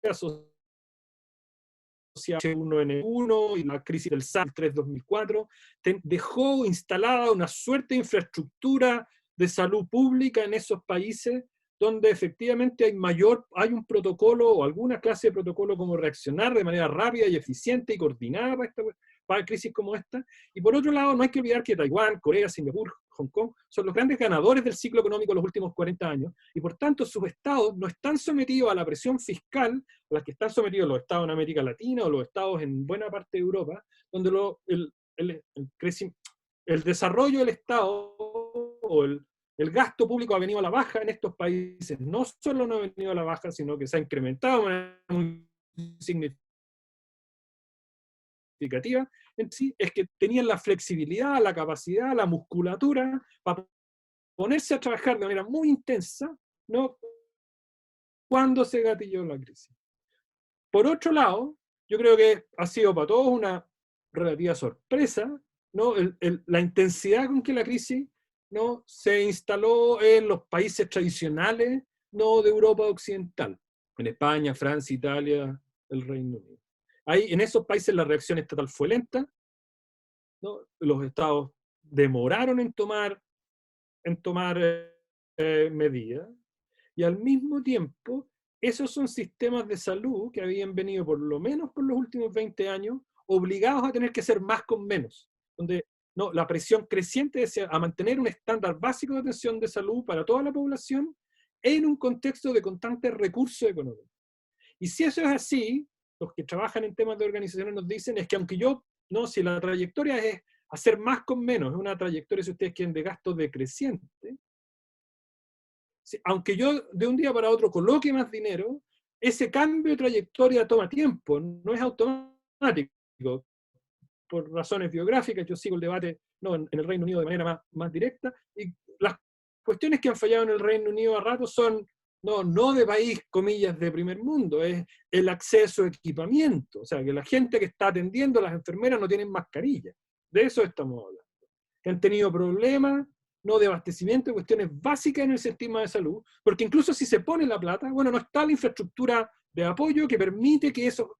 asociada H1N1 y la crisis del SARS 3-2004, dejó instalada una suerte de infraestructura de salud pública en esos países donde efectivamente hay un protocolo o alguna clase de protocolo como reaccionar de manera rápida y eficiente y coordinada para crisis como esta. Y por otro lado, no hay que olvidar que Taiwán, Corea, Singapur, Hong Kong son los grandes ganadores del ciclo económico de los últimos 40 años, y por tanto sus estados no están sometidos a la presión fiscal a la que están sometidos los estados en América Latina o los estados en buena parte de Europa, donde el desarrollo del Estado o el gasto público ha venido a la baja en estos países. No solo no ha venido a la baja, sino que se ha incrementado de manera muy significativa. En sí, es que tenían la flexibilidad, la capacidad, la musculatura para ponerse a trabajar de manera muy intensa, ¿no?, cuando se gatilló la crisis. Por otro lado, yo creo que ha sido para todos una relativa sorpresa, ¿no?, la intensidad con que la crisis, ¿no?, se instaló en los países tradicionales, ¿no?, de Europa Occidental, en España, Francia, Italia, el Reino Unido. Ahí, en esos países la reacción estatal fue lenta, ¿no? Los estados demoraron en tomar medidas, y al mismo tiempo, esos son sistemas de salud que habían venido, por lo menos por los últimos 20 años, obligados a tener que ser más con menos, donde no, la presión creciente a mantener un estándar básico de atención de salud para toda la población en un contexto de constantes recursos económicos. Y si eso es así, los que trabajan en temas de organizaciones nos dicen es que aunque si la trayectoria es hacer más con menos, es una trayectoria, si ustedes quieren, de gasto decreciente, aunque yo de un día para otro coloque más dinero, ese cambio de trayectoria toma tiempo, no es automático. Por razones biográficas, yo sigo el debate en el Reino Unido de manera más directa, y las cuestiones que han fallado en el Reino Unido a rato son no de país, comillas, de primer mundo, es el acceso a equipamiento, o sea, que la gente que está atendiendo, las enfermeras, no tienen mascarilla. De eso estamos hablando. Que han tenido problemas, no de abastecimiento, de cuestiones básicas en el sistema de salud, porque incluso si se pone la plata, bueno, no está la infraestructura de apoyo que permite que esos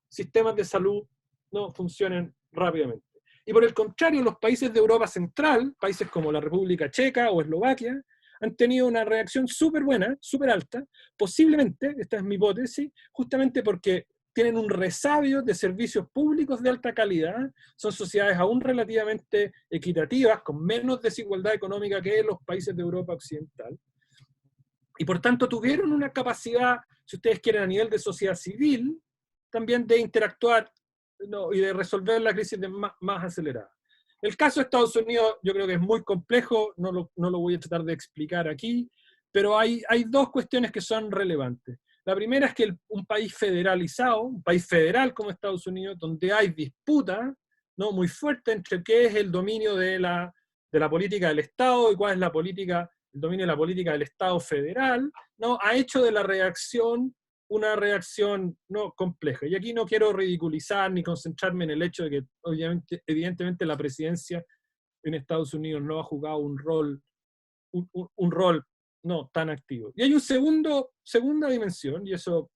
sistemas de salud no funcionen rápidamente. Y por el contrario, los países de Europa Central, países como la República Checa o Eslovaquia, han tenido una reacción súper buena, súper alta, posiblemente, esta es mi hipótesis, justamente porque tienen un resabio de servicios públicos de alta calidad, son sociedades aún relativamente equitativas, con menos desigualdad económica que los países de Europa Occidental, y por tanto tuvieron una capacidad, si ustedes quieren, a nivel de sociedad civil, también de interactuar y de resolver la crisis más acelerada. El caso de Estados Unidos yo creo que es muy complejo, no lo voy a tratar de explicar aquí, pero hay dos cuestiones que son relevantes. La primera es que un país federalizado, un país federal como Estados Unidos, donde hay disputa, ¿no?, muy fuerte entre qué es el dominio de la política del Estado y cuál es el dominio de la política del Estado federal, ¿no?, ha hecho de la reacción una reacción no compleja. Y aquí no quiero ridiculizar ni concentrarme en el hecho de que, obviamente, evidentemente, la presidencia en Estados Unidos no ha jugado un rol no tan activo. Y hay segunda dimensión, y eso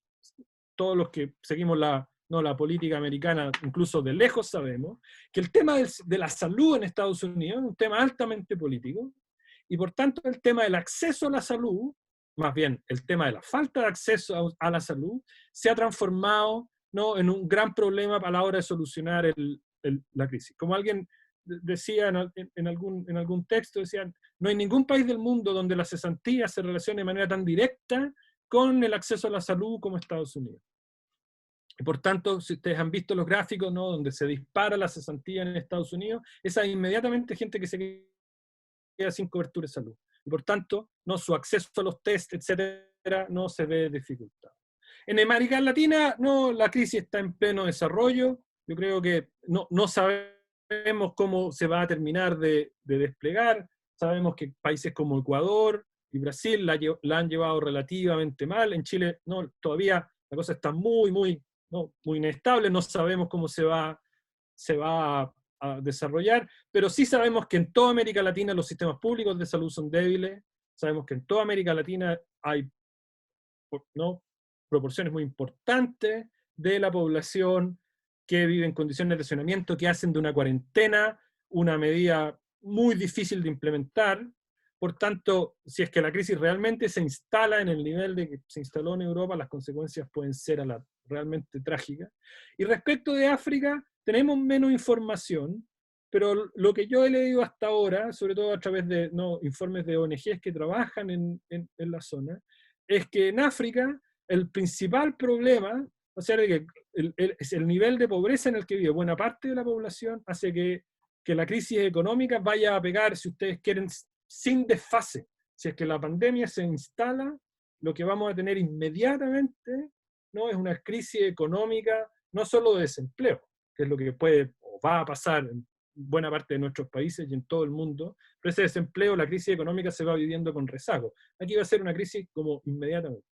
todos los que seguimos la política americana, incluso de lejos, sabemos, que el tema de la salud en Estados Unidos es un tema altamente político, y por tanto el tema del acceso a la salud, más bien el tema de la falta de acceso a la salud, se ha transformado, ¿no?, en un gran problema a la hora de solucionar la crisis. Como alguien decía en algún texto, decían, no hay ningún país del mundo donde la cesantía se relacione de manera tan directa con el acceso a la salud como Estados Unidos. Y por tanto, si ustedes han visto los gráficos, ¿no?, donde se dispara la cesantía en Estados Unidos, esa es inmediatamente gente que se queda sin cobertura de salud. Y por tanto, ¿no?, su acceso a los test, etcétera, no se ve dificultado. En América Latina, no, la crisis está en pleno desarrollo. Yo creo que no sabemos cómo se va a terminar de desplegar. Sabemos que países como Ecuador y Brasil la han llevado relativamente mal. En Chile, no, todavía la cosa está muy inestable. No sabemos cómo se va a desarrollar, pero sí sabemos que en toda América Latina los sistemas públicos de salud son débiles. Sabemos que en toda América Latina hay, ¿no?, proporciones muy importantes de la población que vive en condiciones de hacinamiento, que hacen de una cuarentena una medida muy difícil de implementar. Por tanto, si es que la crisis realmente se instala en el nivel de que se instaló en Europa, las consecuencias pueden ser realmente trágicas. Y respecto de África, tenemos menos información, pero lo que yo he leído hasta ahora, sobre todo a través de informes de ONGs que trabajan en la zona, es que en África el principal problema, o sea, de que el nivel de pobreza en el que vive buena parte de la población hace que la crisis económica vaya a pegar, si ustedes quieren, sin desfase. Si es que la pandemia se instala, lo que vamos a tener inmediatamente, ¿no?, es una crisis económica, no solo de desempleo, que es lo que puede o va a pasar en buena parte de nuestros países y en todo el mundo, pero ese desempleo, la crisis económica se va viviendo con rezago. Aquí va a ser una crisis como inmediatamente.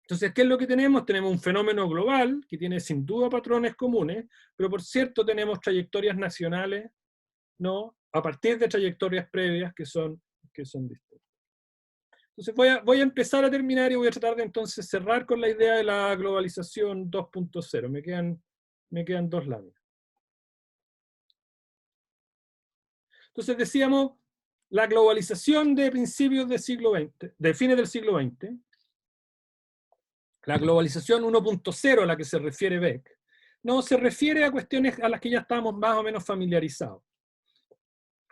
Entonces, ¿qué es lo que tenemos? Tenemos un fenómeno global que tiene sin duda patrones comunes, pero por cierto tenemos trayectorias nacionales, ¿no?, a partir de trayectorias previas que son distintas. Entonces voy a empezar a terminar y voy a tratar de entonces cerrar con la idea de la globalización 2.0. Me quedan 2 láminas. Entonces decíamos, la globalización de principios del siglo XX, de fines del siglo XX, la globalización 1.0 a la que se refiere Beck, no se refiere a cuestiones a las que ya estamos más o menos familiarizados.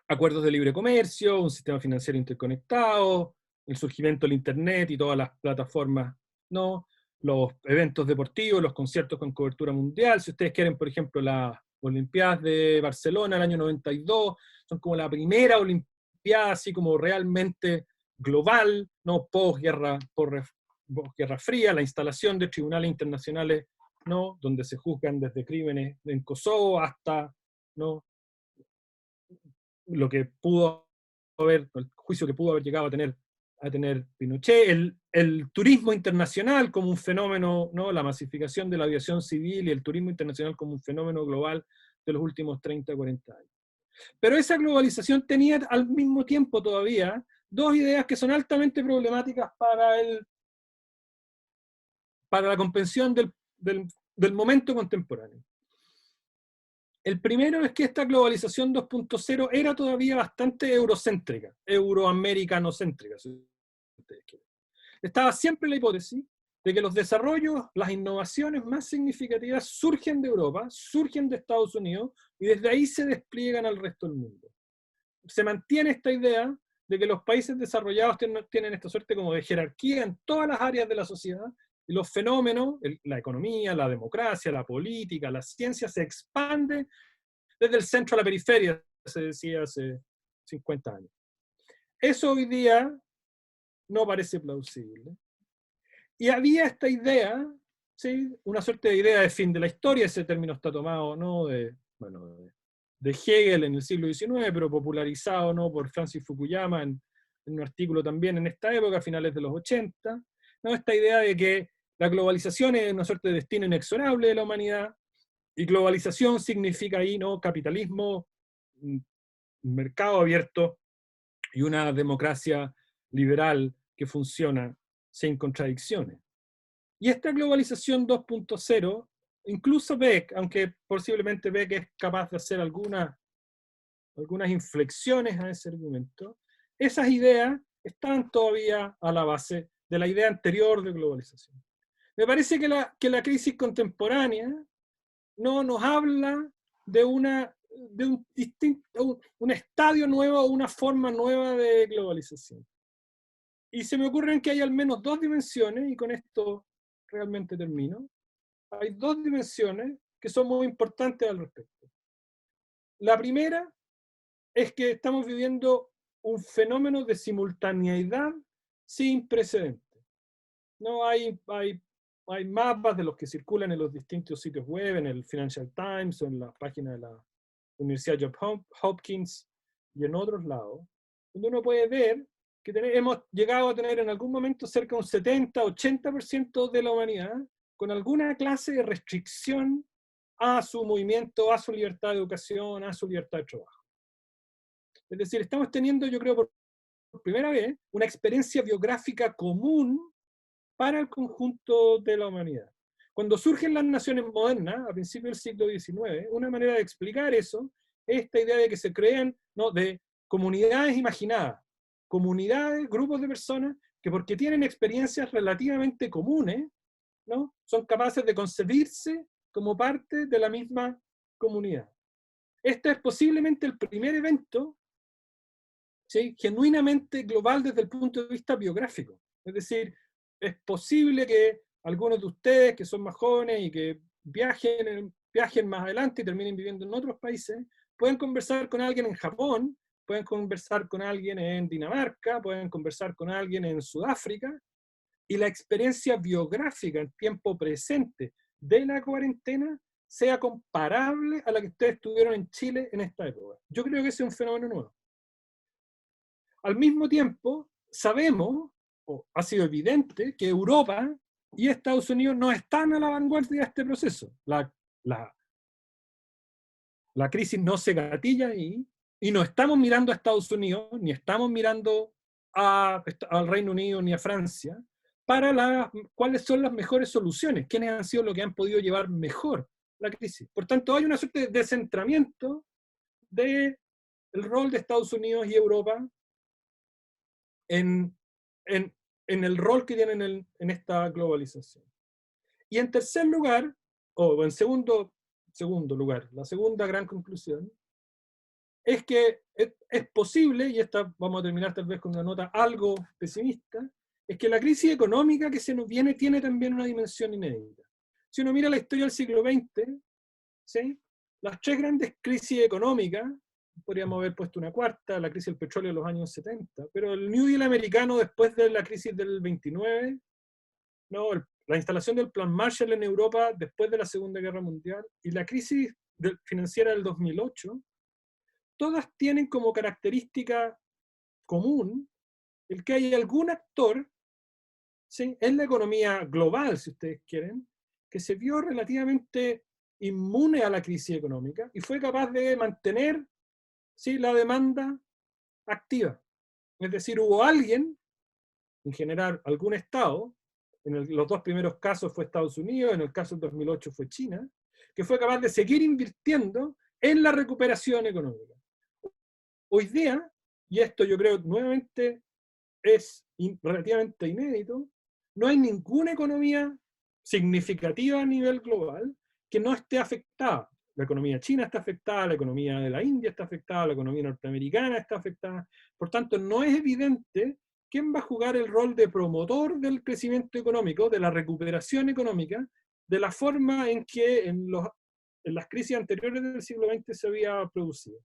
Acuerdos de libre comercio, un sistema financiero interconectado, el surgimiento del Internet y todas las plataformas, ¿no?, los eventos deportivos, los conciertos con cobertura mundial. Si ustedes quieren, por ejemplo, las Olimpiadas de Barcelona, el año 92, son como la primera Olimpiada así como realmente global, ¿no?, posguerra Fría, la instalación de tribunales internacionales, ¿no?, donde se juzgan desde crímenes en Kosovo hasta, ¿no?, lo que pudo haber, el juicio que pudo haber llegado a tener Pinochet, el turismo internacional como un fenómeno, ¿no?, la masificación de la aviación civil y el turismo internacional como un fenómeno global de los últimos 30, 40 años. Pero esa globalización tenía al mismo tiempo todavía dos ideas que son altamente problemáticas para la comprensión del momento contemporáneo. El primero es que esta globalización 2.0 era todavía bastante eurocéntrica, euroamericanocéntrica, si ustedes quieren. Estaba siempre la hipótesis de que los desarrollos, las innovaciones más significativas surgen de Europa, surgen de Estados Unidos, y desde ahí se despliegan al resto del mundo. Se mantiene esta idea de que los países desarrollados tienen esta suerte como de jerarquía en todas las áreas de la sociedad, y los fenómenos, la economía, la democracia, la política, la ciencia, se expande desde el centro a la periferia, se decía hace 50 años. Eso hoy día no parece plausible. Y había esta idea, ¿sí? Una suerte de idea de fin de la historia, ese término está tomado, ¿no? De Hegel en el siglo XIX, pero popularizado, ¿no? Por Francis Fukuyama en un artículo también en esta época, a finales de los 80, ¿no? Esta idea de que la globalización es una suerte de destino inexorable de la humanidad, y globalización significa ahí, ¿no? Capitalismo, un mercado abierto y una democracia liberal que funciona sin contradicciones. Y esta globalización 2.0, incluso Beck, aunque posiblemente Beck es capaz de hacer algunas inflexiones a ese argumento, esas ideas están todavía a la base de la idea anterior de globalización. Me parece que la crisis contemporánea no nos habla de un estadio nuevo, una forma nueva de globalización. Y se me ocurren que hay al menos dos dimensiones, y con esto realmente termino. Hay dos dimensiones que son muy importantes al respecto. La primera es que estamos viviendo un fenómeno de simultaneidad sin precedentes. No hay mapas de los que circulan en los distintos sitios web, en el Financial Times o en la página de la Universidad Johns Hopkins y en otros lados, donde uno puede ver que hemos llegado a tener en algún momento cerca de un 70-80% de la humanidad con alguna clase de restricción a su movimiento, a su libertad de educación, a su libertad de trabajo. Es decir, estamos teniendo, yo creo, por primera vez, una experiencia biográfica común para el conjunto de la humanidad. Cuando surgen las naciones modernas, a principios del siglo XIX, una manera de explicar eso es esta idea de que se crean, ¿no?, de comunidades imaginadas, comunidades, grupos de personas que porque tienen experiencias relativamente comunes, ¿no?, son capaces de concebirse como parte de la misma comunidad. Este es posiblemente el primer evento, ¿sí?, genuinamente global desde el punto de vista biográfico. Es decir, es posible que algunos de ustedes que son más jóvenes y que viajen más adelante y terminen viviendo en otros países, pueden conversar con alguien en Japón, pueden conversar con alguien en Dinamarca, pueden conversar con alguien en Sudáfrica, y la experiencia biográfica en tiempo presente de la cuarentena sea comparable a la que ustedes tuvieron en Chile en esta época. Yo creo que ese es un fenómeno nuevo. Al mismo tiempo, sabemos, o ha sido evidente, que Europa y Estados Unidos no están a la vanguardia de este proceso. La crisis no se gatilla ahí, y no estamos mirando a Estados Unidos, ni estamos mirando al Reino Unido, ni a Francia, para cuáles son las mejores soluciones, quiénes han sido los que han podido llevar mejor la crisis. Por tanto, hay una suerte de descentramiento del rol de Estados Unidos y Europa en el rol que tienen en esta globalización. Y en tercer lugar, o en segundo lugar, la segunda gran conclusión, es que es posible, y esta vamos a terminar tal vez con una nota algo pesimista, es que la crisis económica que se nos viene tiene también una dimensión inédita. Si uno mira la historia del siglo XX, ¿sí?, las tres grandes crisis económicas, podríamos haber puesto una cuarta, la crisis del petróleo de los años 70, pero el New Deal americano después de la crisis del 29, no, la instalación del Plan Marshall en Europa después de la Segunda Guerra Mundial y la crisis financiera del 2008, todas tienen como característica común el que hay algún actor, ¿sí?, en la economía global, si ustedes quieren, que se vio relativamente inmune a la crisis económica y fue capaz de mantener, ¿sí?, la demanda activa. Es decir, hubo alguien, en general algún Estado, los dos primeros casos fue Estados Unidos, en el caso del 2008 fue China, que fue capaz de seguir invirtiendo en la recuperación económica. Hoy día, y esto yo creo nuevamente es relativamente inédito, no hay ninguna economía significativa a nivel global que no esté afectada. La economía china está afectada, la economía de la India está afectada, la economía norteamericana está afectada. Por tanto, no es evidente quién va a jugar el rol de promotor del crecimiento económico, de la recuperación económica, de la forma en que en las crisis anteriores del siglo XX se había producido.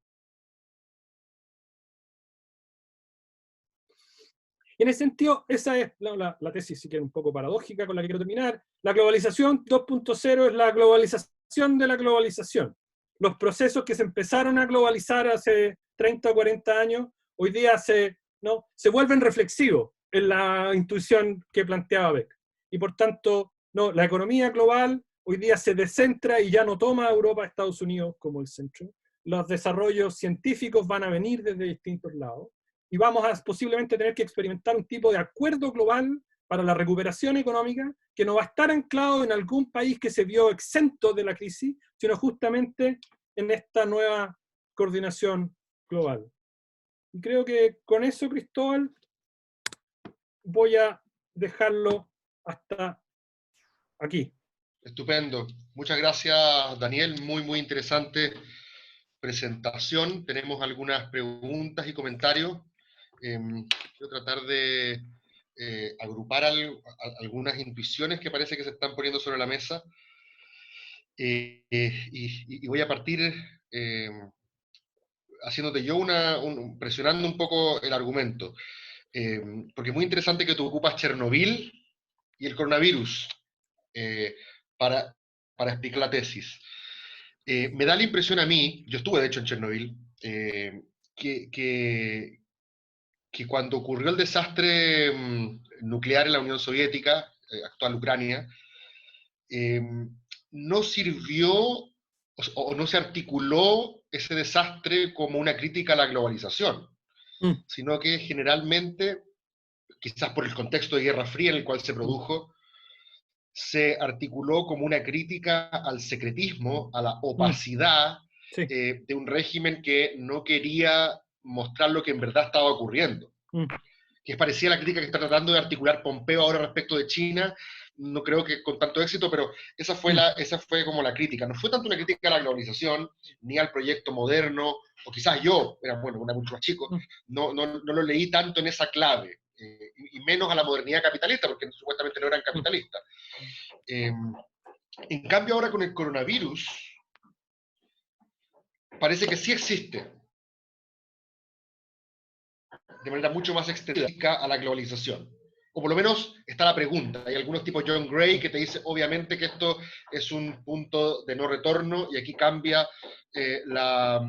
En ese sentido, esa es la tesis, sí que es un poco paradójica con la que quiero terminar. La globalización 2.0 es la globalización de la globalización. Los procesos que se empezaron a globalizar hace 30 o 40 años, hoy día se vuelven reflexivos en la intuición que planteaba Beck. Y por tanto, la economía global hoy día se descentra y ya no toma a Europa, a Estados Unidos como el centro. Los desarrollos científicos van a venir desde distintos lados y vamos a posiblemente tener que experimentar un tipo de acuerdo global para la recuperación económica que no va a estar anclado en algún país que se vio exento de la crisis, sino justamente en esta nueva coordinación global. Y creo que con eso, Cristóbal, voy a dejarlo hasta aquí. Estupendo. Muchas gracias, Daniel. Muy, muy interesante presentación. Tenemos algunas preguntas y comentarios. Quiero tratar de agrupar algunas intuiciones que parece que se están poniendo sobre la mesa. Y voy a partir haciéndote yo presionando un poco el argumento. Porque es muy interesante que tú ocupas Chernobyl y el coronavirus para explicar la tesis. Me da la impresión a mí, yo estuve de hecho en Chernobyl, que cuando ocurrió el desastre nuclear en la Unión Soviética, actual Ucrania, no sirvió o no se articuló ese desastre como una crítica a la globalización, sino que generalmente, quizás por el contexto de Guerra Fría en el cual se produjo, se articuló como una crítica al secretismo, a la opacidad Sí. De un régimen que no quería mostrar lo que en verdad estaba ocurriendo. Que es parecida a la crítica que está tratando de articular Pompeo ahora respecto de China, no creo que con tanto éxito, pero esa fue como la crítica. No fue tanto una crítica a la globalización, ni al proyecto moderno, o quizás yo, era mucho más chico, no lo leí tanto en esa clave, y menos a la modernidad capitalista, porque supuestamente no eran capitalistas. En cambio, ahora con el coronavirus, parece que sí existe, de manera mucho más extendida a la globalización. O por lo menos está la pregunta. Hay algunos tipo John Gray que te dice, obviamente, que esto es un punto de no retorno y aquí cambia la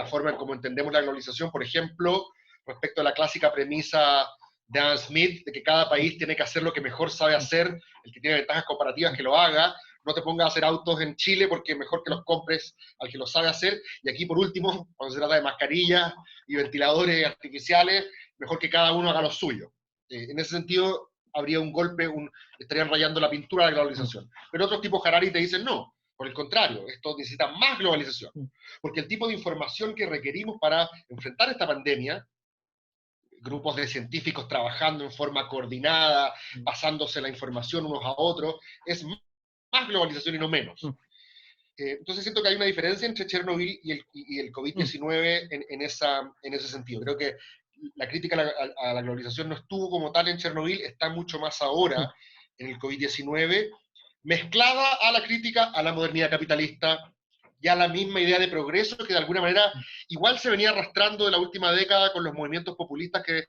forma en cómo entendemos la globalización. Por ejemplo, respecto a la clásica premisa de Adam Smith, de que cada país tiene que hacer lo que mejor sabe hacer, el que tiene ventajas comparativas que lo haga, no te pongas a hacer autos en Chile porque mejor que los compres al que lo sabe hacer. Y aquí, por último, cuando se trata de mascarillas y ventiladores artificiales, mejor que cada uno haga lo suyo. En ese sentido, habría un golpe, estarían rayando la pintura de la globalización. Pero otros tipos Harari te dicen no, por el contrario, esto necesita más globalización. Porque el tipo de información que requerimos para enfrentar esta pandemia, grupos de científicos trabajando en forma coordinada, pasándose la información unos a otros, es más globalización y no menos. Entonces siento que hay una diferencia entre Chernobyl y el COVID-19 en ese sentido. Creo que la crítica a la globalización no estuvo como tal en Chernobyl, está mucho más ahora en el COVID-19, mezclada a la crítica a la modernidad capitalista y a la misma idea de progreso que de alguna manera igual se venía arrastrando de la última década con los movimientos populistas que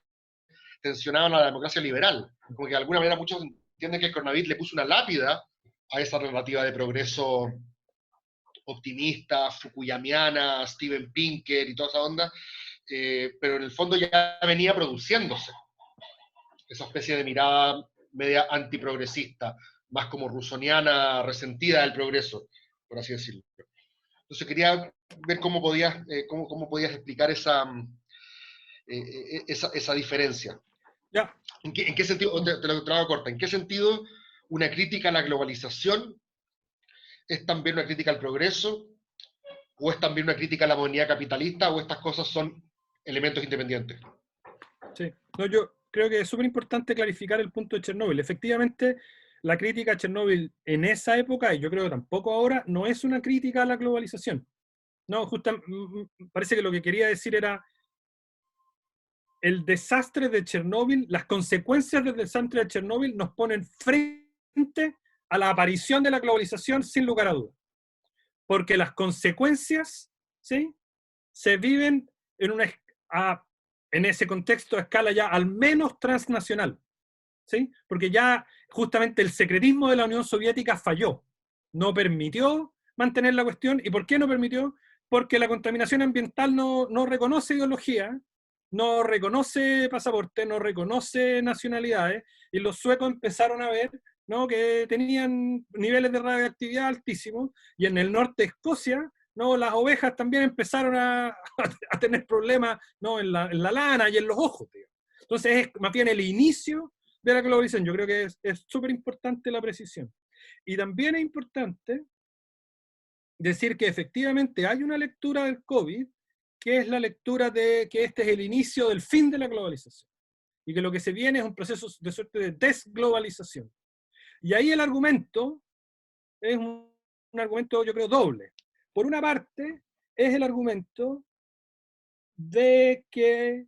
tensionaban a la democracia liberal. Como que de alguna manera muchos entienden que el coronavirus le puso una lápida a esa narrativa de progreso optimista, fukuyamiana, Steven Pinker y toda esa onda, pero en el fondo ya venía produciéndose esa especie de mirada media antiprogresista, más como rusoniana, resentida del progreso, por así decirlo. Entonces quería ver cómo podías explicar esa diferencia. Ya. ¿En qué sentido, te lo trago corta, en qué sentido una crítica a la globalización es también una crítica al progreso, o es también una crítica a la modernidad capitalista, o estas cosas son elementos independientes? Sí, yo creo que es súper importante clarificar el punto de Chernobyl. Efectivamente, la crítica a Chernobyl en esa época, y yo creo que tampoco ahora, no es una crítica a la globalización. No, parece que lo que quería decir era el desastre de Chernobyl, las consecuencias del desastre de Chernobyl nos ponen frente a la aparición de la globalización sin lugar a dudas. Porque las consecuencias, ¿sí?, se viven en en ese contexto a escala ya al menos transnacional, ¿sí? Porque ya justamente el secretismo de la Unión Soviética falló, no permitió mantener la cuestión. ¿Y por qué no permitió? Porque la contaminación ambiental no reconoce ideología, no reconoce pasaporte, no reconoce nacionalidades, y los suecos empezaron a ver, ¿no?, que tenían niveles de radioactividad altísimos, y en el norte de Escocia, ¿no?, las ovejas también empezaron a tener problemas, ¿no?, en la lana y en los ojos, digamos. Entonces es más bien el inicio de la globalización. Yo creo que es súper importante la precisión. Y también es importante decir que efectivamente hay una lectura del COVID, que es la lectura de que este es el inicio del fin de la globalización, y que lo que se viene es un proceso de suerte de desglobalización. Y ahí el argumento es un argumento, yo creo, doble. Por una parte, es el argumento de que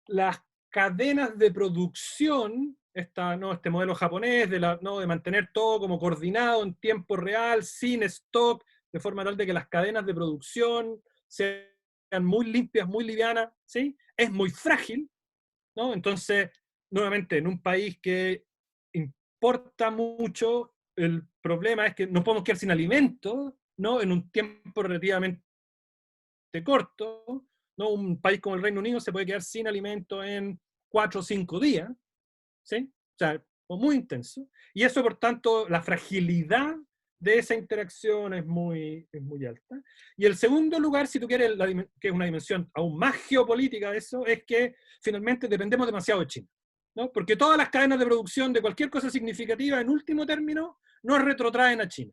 las cadenas de producción, este modelo japonés de mantener todo como coordinado en tiempo real, sin stock, de forma tal de que las cadenas de producción sean muy limpias, muy livianas, ¿sí? Es muy frágil, ¿no? Entonces, nuevamente, en un país que importa mucho, el problema es que no podemos quedar sin alimentos, ¿no?, en un tiempo relativamente corto, ¿no? Un país como el Reino Unido se puede quedar sin alimentos en 4 o 5 días, ¿sí? O sea, muy intenso. Y eso, por tanto, la fragilidad de esa interacción es muy alta. Y el segundo lugar, si tú quieres, que es una dimensión aún más geopolítica de eso, es que finalmente dependemos demasiado de China, ¿no? Porque todas las cadenas de producción de cualquier cosa significativa, en último término, nos retrotraen a China.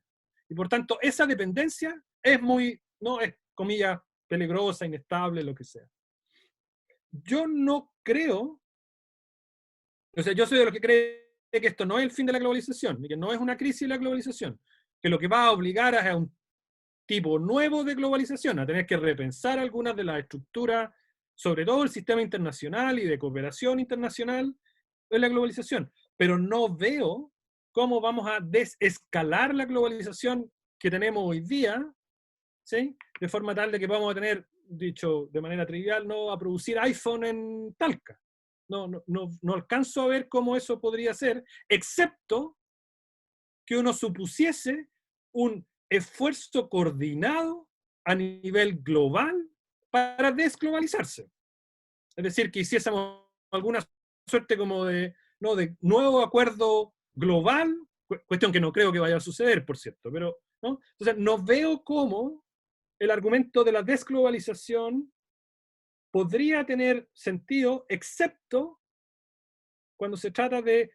Y por tanto, esa dependencia es no es, comillas, peligrosa, inestable, lo que sea. Yo no creo, o sea, yo soy de los que cree que esto no es el fin de la globalización, ni que no es una crisis de la globalización, que lo que va a obligar es a un tipo nuevo de globalización, a tener que repensar algunas de las estructuras, sobre todo el sistema internacional y de cooperación internacional de la globalización. Pero no veo cómo vamos a desescalar la globalización que tenemos hoy día, ¿sí?, de forma tal de que vamos a tener, dicho de manera trivial, no a producir iPhone en Talca. No alcanzo a ver cómo eso podría ser, excepto que uno supusiese un esfuerzo coordinado a nivel global para desglobalizarse. Es decir, que hiciésemos alguna suerte como de nuevo acuerdo global, cuestión que no creo que vaya a suceder, por cierto, pero, ¿no? Entonces, no veo cómo el argumento de la desglobalización podría tener sentido, excepto cuando se trata de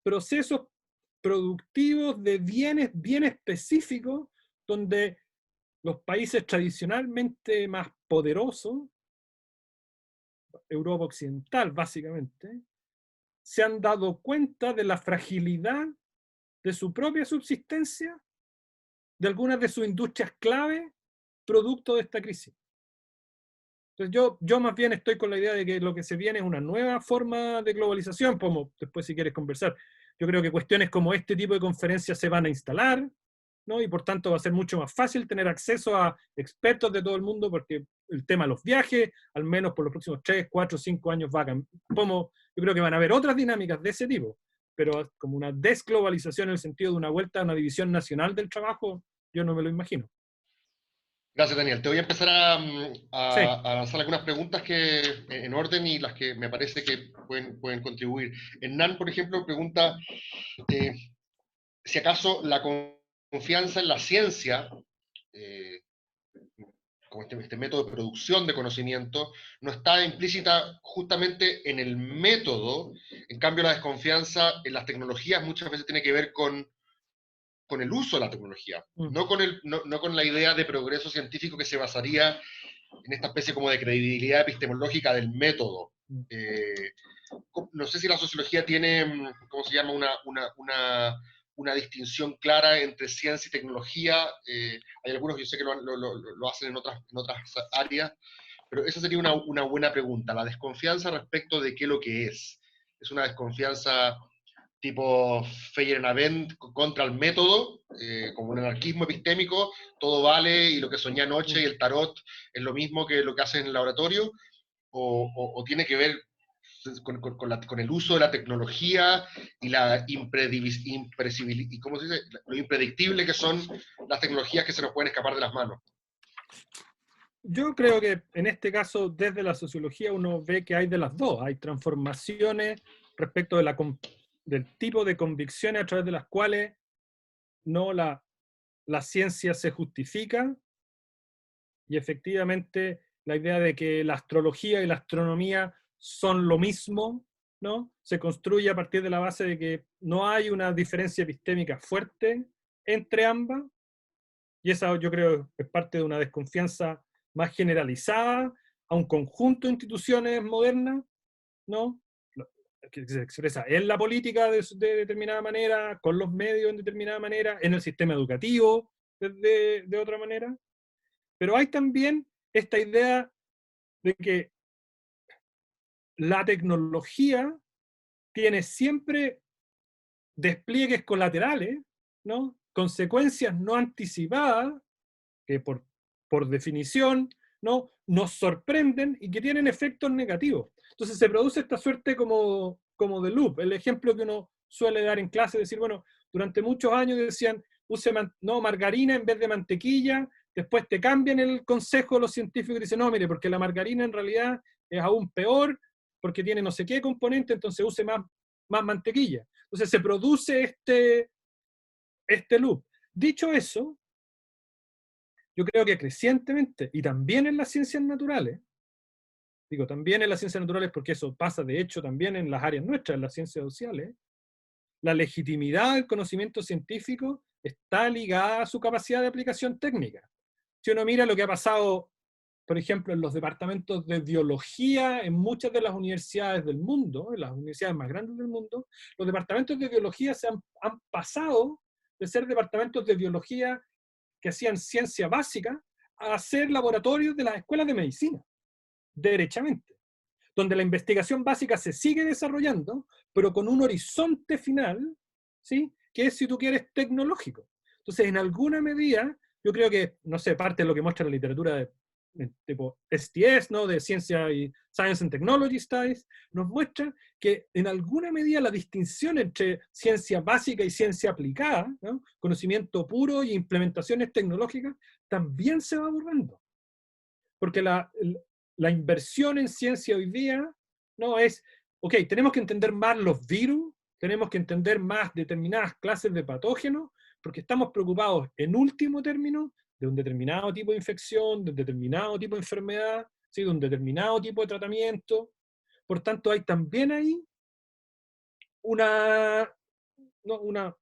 procesos productivos de bienes bien específicos, donde los países tradicionalmente más poderosos, Europa Occidental básicamente, se han dado cuenta de la fragilidad de su propia subsistencia, de algunas de sus industrias clave, producto de esta crisis. Entonces yo más bien estoy con la idea de que lo que se viene es una nueva forma de globalización, como después si quieres conversar. Yo creo que cuestiones como este tipo de conferencias se van a instalar, ¿no? Y por tanto va a ser mucho más fácil tener acceso a expertos de todo el mundo, porque el tema de los viajes, al menos por los próximos 3, 4, 5 años va a cambiar. Yo creo que van a haber otras dinámicas de ese tipo, pero como una desglobalización en el sentido de una vuelta a una división nacional del trabajo, yo no me lo imagino. Gracias, Daniel. Te voy a empezar Sí. a lanzar algunas preguntas en orden y las que me parece que pueden contribuir. Hernán, por ejemplo, pregunta si acaso la confianza en la ciencia, eh, como este método de producción de conocimiento, no está implícita justamente en el método. En cambio, la desconfianza en las tecnologías muchas veces tiene que ver con el uso de la tecnología, no con la idea de progreso científico que se basaría en esta especie como de credibilidad epistemológica del método. No sé si la sociología tiene, ¿cómo se llama?, una distinción clara entre ciencia y tecnología. Hay algunos, yo sé que lo hacen en otras áreas, pero esa sería una buena pregunta. La desconfianza respecto de qué es lo que es. Es una desconfianza tipo Feyerabend contra el método, como un anarquismo epistémico, todo vale y lo que soñé anoche y el tarot es lo mismo que lo que hacen en el laboratorio, o tiene que ver con el uso de la tecnología y ¿cómo se dice? Lo impredictible que son las tecnologías que se nos pueden escapar de las manos. Yo creo que en este caso, desde la sociología, uno ve que hay de las dos. Hay transformaciones respecto de del tipo de convicciones a través de las cuales no la ciencia se justifica, y efectivamente la idea de que la astrología y la astronomía son lo mismo, ¿no? Se construye a partir de la base de que no hay una diferencia epistémica fuerte entre ambas, y esa yo creo es parte de una desconfianza más generalizada a un conjunto de instituciones modernas, ¿no? Que se expresa en la política de determinada manera, con los medios en determinada manera, en el sistema educativo de otra manera. Pero hay también esta idea de que la tecnología tiene siempre despliegues colaterales, ¿no? Consecuencias no anticipadas, que por definición, ¿no? Nos sorprenden y que tienen efectos negativos. Entonces se produce esta suerte como de loop. El ejemplo que uno suele dar en clase es decir, bueno, durante muchos años decían, use margarina en vez de mantequilla, después te cambian el consejo los científicos y dicen, no, mire, porque la margarina en realidad es aún peor, porque tiene no sé qué componente, entonces use más mantequilla. Entonces se produce este loop. Dicho eso, yo creo que crecientemente, y también en las ciencias naturales, digo también en las ciencias naturales porque eso pasa de hecho también en las áreas nuestras, en las ciencias sociales, la legitimidad del conocimiento científico está ligada a su capacidad de aplicación técnica. Si uno mira lo que ha pasado, por ejemplo, en los departamentos de biología en muchas de las universidades del mundo, en las universidades más grandes del mundo, los departamentos de biología han pasado de ser departamentos de biología que hacían ciencia básica a hacer laboratorios de las escuelas de medicina, derechamente, donde la investigación básica se sigue desarrollando, pero con un horizonte final, ¿sí? Que es, si tú quieres, tecnológico. Entonces, en alguna medida, yo creo que, no sé, parte de lo que muestra la literatura de tipo STS, ¿no? De Ciencia y Science and Technology Studies, nos muestra que en alguna medida la distinción entre ciencia básica y ciencia aplicada, ¿no? Conocimiento puro y implementaciones tecnológicas, también se va borrando. Porque la inversión en ciencia hoy día, ¿no? Es, ok, tenemos que entender más los virus, tenemos que entender más determinadas clases de patógenos, porque estamos preocupados, en último término, de un determinado tipo de infección, de un determinado tipo de enfermedad, ¿sí? De un determinado tipo de tratamiento. Por tanto, hay también ahí ¿no?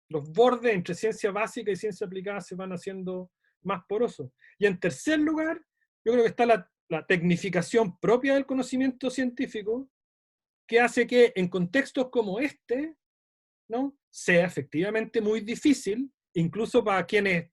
Los bordes entre ciencia básica y ciencia aplicada se van haciendo más porosos. Y en tercer lugar, yo creo que está la tecnificación propia del conocimiento científico, que hace que en contextos como este, ¿no? Sea efectivamente muy difícil, incluso para quienes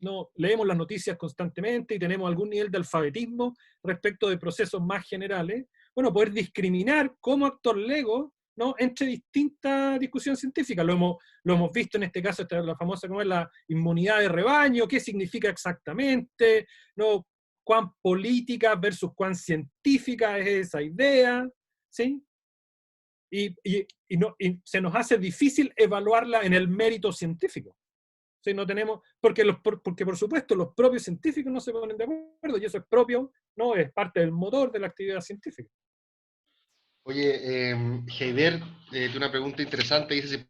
no leemos las noticias constantemente y tenemos algún nivel de alfabetismo respecto de procesos más generales, bueno, poder discriminar como actor lego, ¿no? Entre distintas discusiones científicas. Lo hemos visto en este caso, esta es la famosa como es la inmunidad de rebaño, qué significa exactamente, ¿no? Cuán política versus cuán científica es esa idea, ¿sí? Y se nos hace difícil evaluarla en el mérito científico. Sí, no tenemos, porque por supuesto los propios científicos no se ponen de acuerdo, y eso es propio, ¿no? Es parte del motor de la actividad científica. Oye, Heider, tiene una pregunta interesante, dice si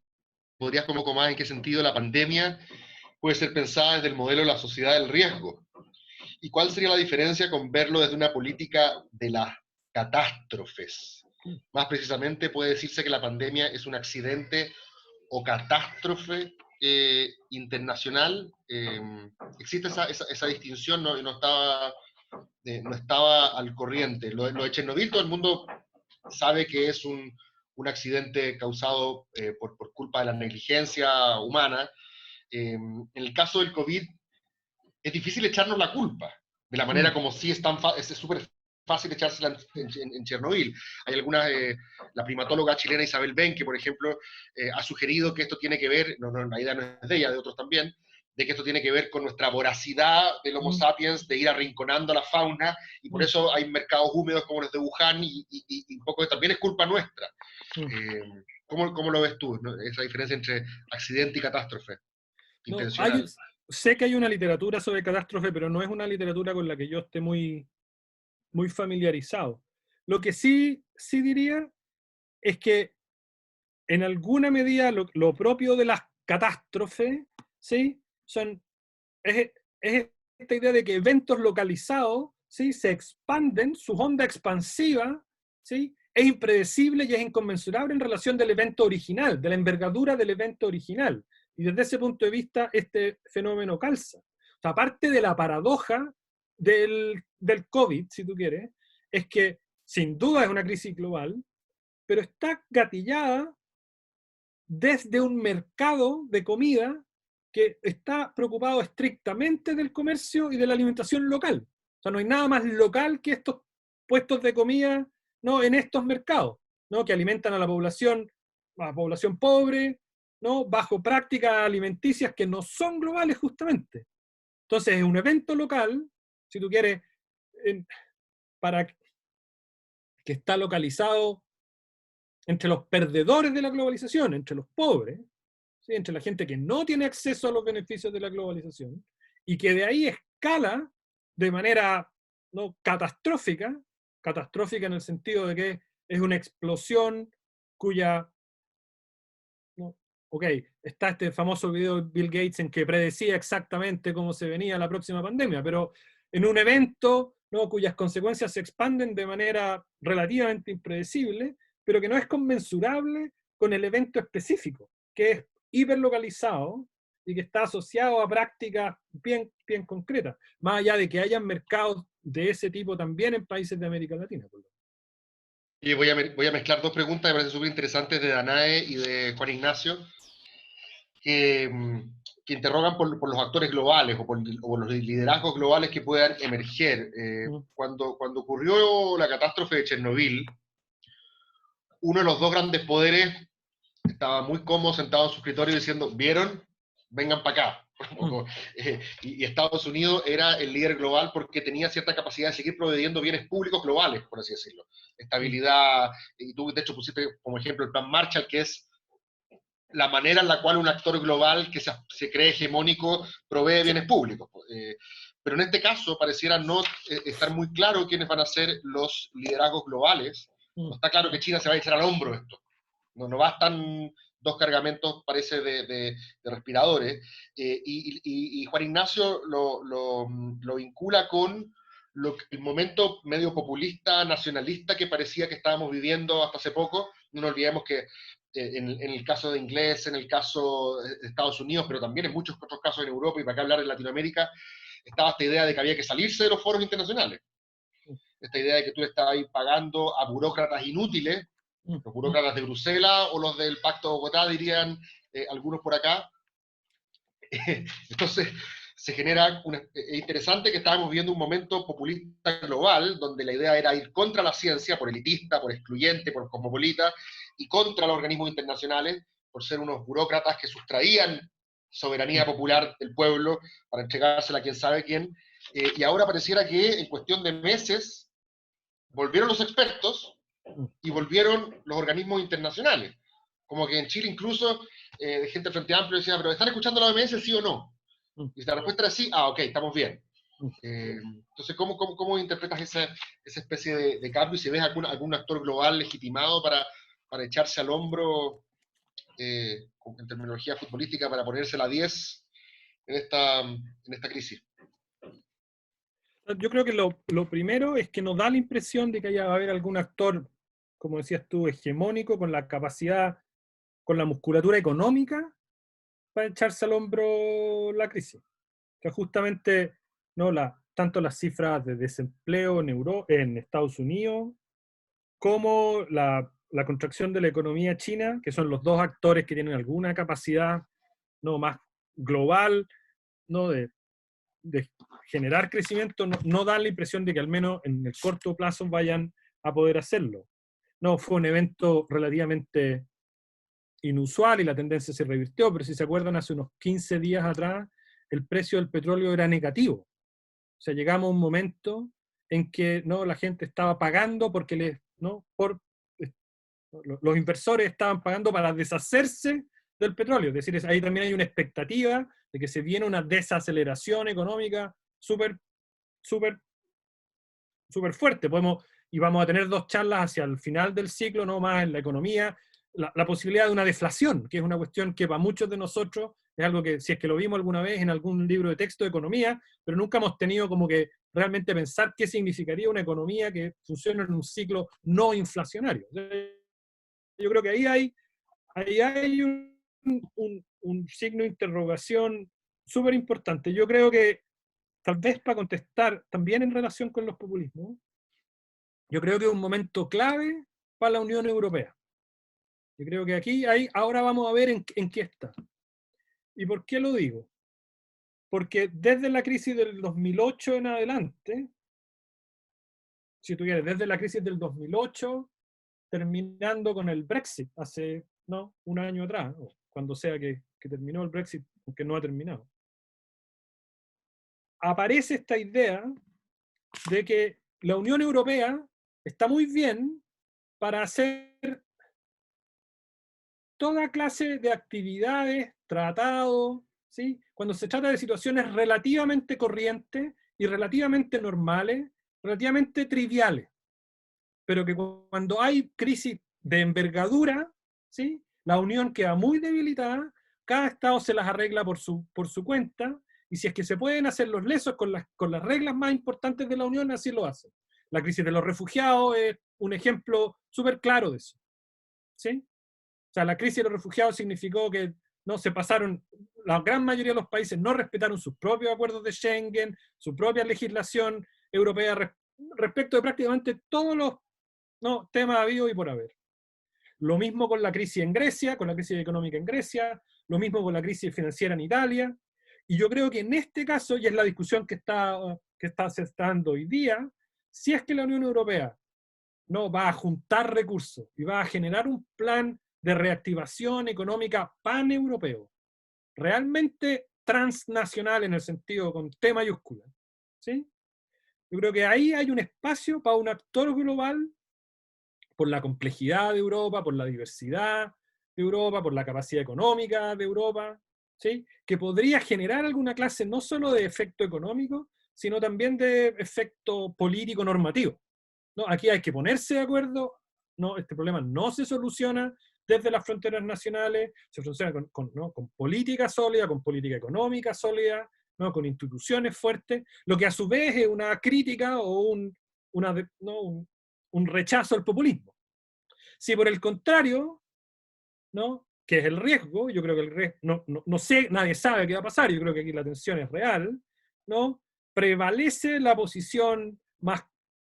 podrías como más en qué sentido la pandemia puede ser pensada desde el modelo de la sociedad del riesgo. ¿Y cuál sería la diferencia con verlo desde una política de las catástrofes? Más precisamente, puede decirse que la pandemia es un accidente o catástrofe internacional. ¿Existe esa distinción? No estaba al corriente. Lo de Chernobyl, todo el mundo sabe que es un accidente causado por culpa de la negligencia humana. En el caso del COVID, es difícil echarnos la culpa, de la manera como sí es súper fácil echársela en Chernobyl. Hay algunas, la primatóloga chilena Isabel Benque, por ejemplo, ha sugerido que esto tiene que ver, no, la idea no es de ella, de otros también, de que esto tiene que ver con nuestra voracidad del Homo sapiens, de ir arrinconando a la fauna, y por eso hay mercados húmedos como los de Wuhan, y un poco también es culpa nuestra. ¿Cómo lo ves tú, no? Esa diferencia entre accidente y catástrofe No, intencional? sé que hay una literatura sobre catástrofe, pero no es una literatura con la que yo esté muy, muy familiarizado. Lo que sí diría es que en alguna medida lo propio de las catástrofes, ¿sí? Es esta idea de que eventos localizados, ¿sí? Se expanden, su onda expansiva, ¿sí? Es impredecible y es inconmensurable en relación del evento original, de la envergadura del evento original. Y desde ese punto de vista, este fenómeno calza. O sea, aparte de la paradoja del COVID, si tú quieres, es que sin duda es una crisis global, pero está gatillada desde un mercado de comida que está preocupado estrictamente del comercio y de la alimentación local. O sea, no hay nada más local que estos puestos de comida, ¿no? En estos mercados, ¿no? Que alimentan a la población pobre, ¿no? Bajo prácticas alimenticias que no son globales justamente. Entonces es un evento local, si tú quieres, para que está localizado entre los perdedores de la globalización, entre los pobres, ¿sí? Entre la gente que no tiene acceso a los beneficios de la globalización, y que de ahí escala de manera no catastrófica en el sentido de que es una explosión cuya, ¿no? Ok, está este famoso video de Bill Gates en que predecía exactamente cómo se venía la próxima pandemia, pero en un evento, ¿no? Cuyas consecuencias se expanden de manera relativamente impredecible, pero que no es conmensurable con el evento específico, que es hiperlocalizado y que está asociado a prácticas bien, bien concretas, más allá de que hayan mercados de ese tipo también en países de América Latina. Y voy a mezclar dos preguntas que me parecen súper interesantes de Danae y de Juan Ignacio, que, que interrogan por los actores globales o por los liderazgos globales que puedan emerger. Cuando ocurrió la catástrofe de Chernobyl, uno de los dos grandes poderes estaba muy cómodo sentado en su escritorio diciendo, ¿vieron? Vengan para acá. Y Estados Unidos era el líder global porque tenía cierta capacidad de seguir proveyendo bienes públicos globales, por así decirlo. Estabilidad, y tú de hecho pusiste como ejemplo el plan Marshall, que es la manera en la cual un actor global que se cree hegemónico provee bienes públicos. Pero en este caso pareciera no estar muy claro quiénes van a ser los liderazgos globales. No está claro que China se va a echar al hombro esto. No bastan dos cargamentos, parece, de respiradores. Y Juan Ignacio lo vincula con el momento medio populista, nacionalista que parecía que estábamos viviendo hasta hace poco. No nos olvidemos que en el caso de inglés, en el caso de Estados Unidos, pero también en muchos otros casos en Europa, y para qué hablar en Latinoamérica, estaba esta idea de que había que salirse de los foros internacionales. Esta idea de que tú estabas ahí pagando a burócratas inútiles, los burócratas de Bruselas o los del Pacto de Bogotá, dirían algunos por acá. Entonces, se genera es interesante que estábamos viendo un momento populista global, donde la idea era ir contra la ciencia, por elitista, por excluyente, por cosmopolita, y contra los organismos internacionales, por ser unos burócratas que sustraían soberanía popular del pueblo para entregársela a quién sabe quién. Y ahora pareciera que en cuestión de meses volvieron los expertos y volvieron los organismos internacionales. Como que en Chile incluso de gente Frente Amplio decía, pero ¿están escuchando la OMS, sí o no? Y la respuesta era sí, ok, estamos bien. Entonces, ¿cómo interpretas esa especie de cambio y si ves algún actor global legitimado para echarse al hombro, en terminología futbolística, para ponerse la 10 en esta crisis? Yo creo que lo primero es que nos da la impresión de que va a haber algún actor, como decías tú, hegemónico, con la capacidad, con la musculatura económica para echarse al hombro la crisis. Que justamente no tanto las cifras de desempleo en Estados Unidos, como la contracción de la economía china, que son los dos actores que tienen alguna capacidad no más global, no de generar crecimiento, no da la impresión de que al menos en el corto plazo vayan a poder hacerlo. No, fue un evento relativamente inusual y la tendencia se revirtió, pero si se acuerdan, hace unos 15 días atrás, el precio del petróleo era negativo. O sea, llegamos a un momento en que no, la gente estaba pagando porque los inversores estaban pagando para deshacerse del petróleo. Es decir, ahí también hay una expectativa de que se viene una desaceleración económica súper, súper, súper fuerte. Y vamos a tener 2 charlas hacia el final del ciclo, no más en la economía, la posibilidad de una deflación, que es una cuestión que para muchos de nosotros es algo que, si es que lo vimos alguna vez en algún libro de texto de economía, pero nunca hemos tenido como que realmente pensar qué significaría una economía que funciona en un ciclo no inflacionario. Yo creo que ahí hay un signo de interrogación súper importante. Yo creo que, tal vez para contestar también en relación con los populismos, yo creo que es un momento clave para la Unión Europea. Yo creo que ahora vamos a ver en qué está. ¿Y por qué lo digo? Porque desde la crisis del 2008 en adelante, si tú quieres, desde la crisis del 2008, terminando con el Brexit, hace un año atrás, o cuando sea que terminó el Brexit, aunque no ha terminado, aparece esta idea de que la Unión Europea está muy bien para hacer toda clase de actividades, tratados, ¿sí? Cuando se trata de situaciones relativamente corrientes y relativamente normales, relativamente triviales, pero que cuando hay crisis de envergadura, ¿sí? La Unión queda muy debilitada, cada Estado se las arregla por su cuenta, y si es que se pueden hacer los lesos con las reglas más importantes de la Unión, así lo hacen. La crisis de los refugiados es un ejemplo súper claro de eso, ¿sí? O sea, la crisis de los refugiados significó que no se pasaron, la gran mayoría de los países no respetaron sus propios acuerdos de Schengen, su propia legislación europea respecto de prácticamente todos los temas habidos y por haber. Lo mismo con la crisis en Grecia, con la crisis económica en Grecia, lo mismo con la crisis financiera en Italia. Y yo creo que en este caso, y es la discusión que se está dando hoy día, si es que la Unión Europea no va a juntar recursos y va a generar un plan de reactivación económica paneuropeo, realmente transnacional en el sentido con T mayúscula, ¿sí? Yo creo que ahí hay un espacio para un actor global por la complejidad de Europa, por la diversidad de Europa, por la capacidad económica de Europa, ¿sí? Que podría generar alguna clase no solo de efecto económico, sino también de efecto político normativo. ¿No? Aquí hay que ponerse de acuerdo, ¿no? Este problema no se soluciona desde las fronteras nacionales, se soluciona con política sólida, con política económica sólida, ¿no? Con instituciones fuertes, lo que a su vez es una crítica o un rechazo al populismo. Si por el contrario, ¿no? Que es el riesgo, yo creo que el riesgo, no sé, nadie sabe qué va a pasar, yo creo que aquí la tensión es real, ¿no? Prevalece la posición más,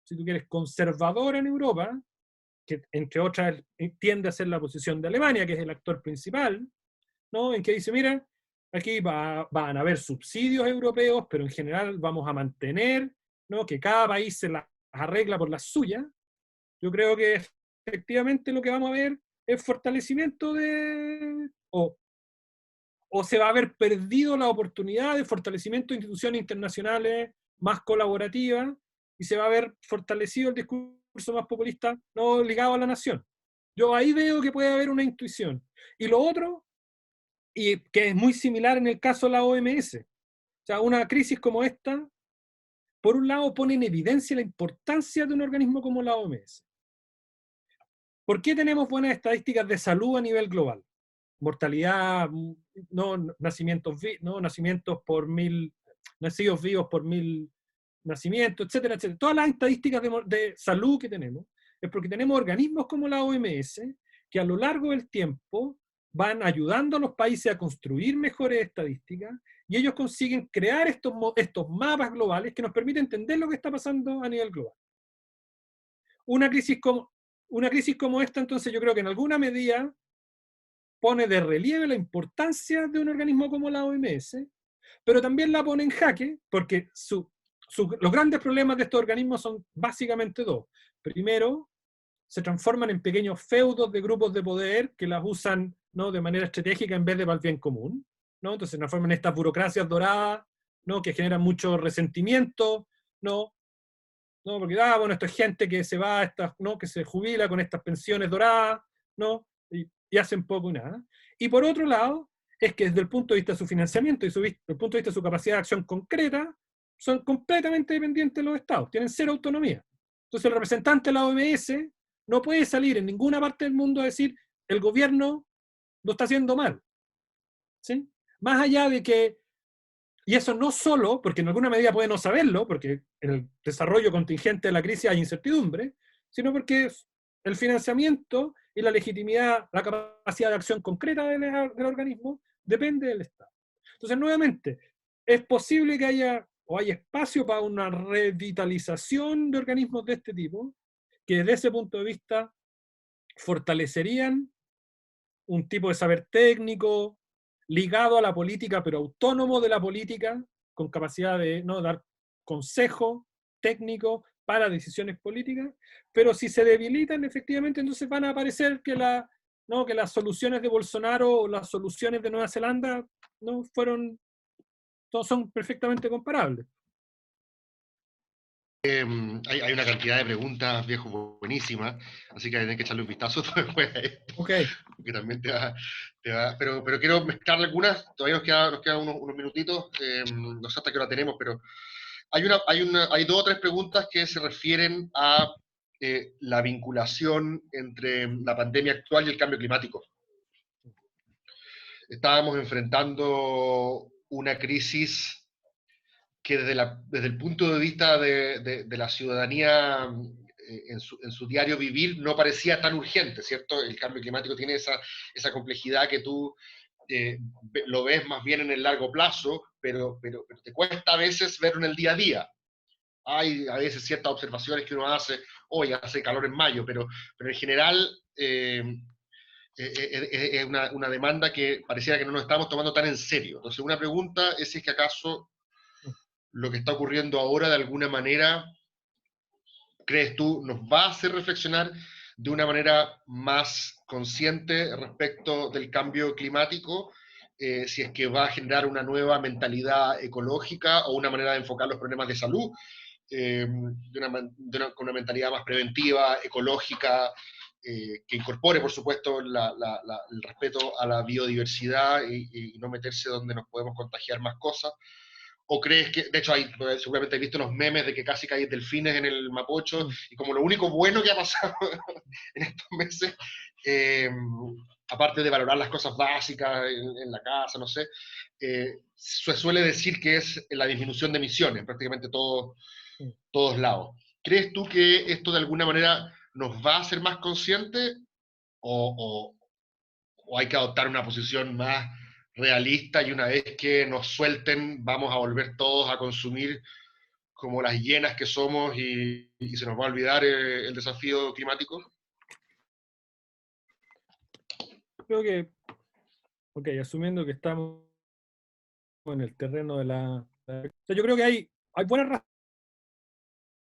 si tú quieres, conservadora en Europa, que entre otras tiende a ser la posición de Alemania, que es el actor principal, ¿no? En que dice, mira, aquí van a haber subsidios europeos, pero en general vamos a mantener, ¿no? Que cada país se las arregla por las suyas. Yo creo que efectivamente lo que vamos a ver es fortalecimiento o se va a haber perdido la oportunidad de fortalecimiento de instituciones internacionales más colaborativas y se va a ver fortalecido el discurso más populista no ligado a la nación. Yo ahí veo que puede haber una intuición. Y lo otro, y que es muy similar en el caso de la OMS, o sea, una crisis como esta, por un lado pone en evidencia la importancia de un organismo como la OMS. ¿Por qué tenemos buenas estadísticas de salud a nivel global? Mortalidad, nacimientos por 1000, nacidos vivos por 1000 nacimientos, etcétera, etcétera. Todas las estadísticas de salud que tenemos es porque tenemos organismos como la OMS que a lo largo del tiempo van ayudando a los países a construir mejores estadísticas y ellos consiguen crear estos mapas globales que nos permiten entender lo que está pasando a nivel global. Una crisis como esta, entonces, yo creo que en alguna medida pone de relieve la importancia de un organismo como la OMS, pero también la pone en jaque, porque los grandes problemas de estos organismos son básicamente dos. Primero, se transforman en pequeños feudos de grupos de poder que las usan, ¿no? De manera estratégica en vez de para el bien común. ¿no? Entonces nos forman estas burocracias doradas, ¿no? Que generan mucho resentimiento, ¿no? ¿No? Porque, bueno, esto es gente que se va, ¿no? Que se jubila con estas pensiones doradas, ¿no? Y hacen poco y nada. Y por otro lado, es que desde el punto de vista de su financiamiento y desde el punto de vista de su capacidad de acción concreta, son completamente dependientes de los estados, tienen cero autonomía. Entonces el representante de la OMS no puede salir en ninguna parte del mundo a decir el gobierno lo está haciendo mal. ¿Sí? Más allá de que, y eso no solo, porque en alguna medida puede no saberlo, porque en el desarrollo contingente de la crisis hay incertidumbre, sino porque el financiamiento y la legitimidad, la capacidad de acción concreta del organismo depende del Estado. Entonces, nuevamente, es posible que haya o hay espacio para una revitalización de organismos de este tipo, que desde ese punto de vista fortalecerían un tipo de saber técnico ligado a la política, pero autónomo de la política, con capacidad de no dar consejo técnico para decisiones políticas, pero si se debilitan efectivamente, entonces van a aparecer que, ¿no? Que las soluciones de Bolsonaro o las soluciones de Nueva Zelanda no fueron, son perfectamente comparables. Hay una cantidad de preguntas, viejo, buenísimas, así que hay que echarle un vistazo después a esto, Okay. porque también pero quiero mezclar algunas, todavía nos quedan unos minutitos, no sé hasta qué hora tenemos, pero hay dos o tres preguntas que se refieren a la vinculación entre la pandemia actual y el cambio climático. Estábamos enfrentando una crisis que desde el punto de vista de la ciudadanía en su diario vivir no parecía tan urgente, ¿cierto? El cambio climático tiene esa complejidad que tú lo ves más bien en el largo plazo, pero te cuesta a veces verlo en el día a día. Hay a veces ciertas observaciones que uno hace, hoy hace calor en mayo, pero en general es una demanda que pareciera que no nos estamos tomando tan en serio. Entonces, una pregunta es si es que acaso lo que está ocurriendo ahora de alguna manera, crees tú, nos va a hacer reflexionar de una manera más consciente respecto del cambio climático, si es que va a generar una nueva mentalidad ecológica o una manera de enfocar los problemas de salud, con una mentalidad más preventiva, ecológica, que incorpore, por supuesto, el respeto a la biodiversidad y no meterse donde nos podemos contagiar más cosas. ¿O crees que, de hecho, seguramente has visto los memes de que casi hay delfines en el Mapocho, y como lo único bueno que ha pasado en estos meses, aparte de valorar las cosas básicas en la casa, no sé, se suele decir que es la disminución de emisiones, prácticamente todos lados. ¿Crees tú que esto de alguna manera nos va a hacer más conscientes o hay que adoptar una posición más realista y una vez que nos suelten vamos a volver todos a consumir como las hienas que somos y se nos va a olvidar el desafío climático? Creo que, asumiendo que estamos en el terreno de yo creo que hay buenas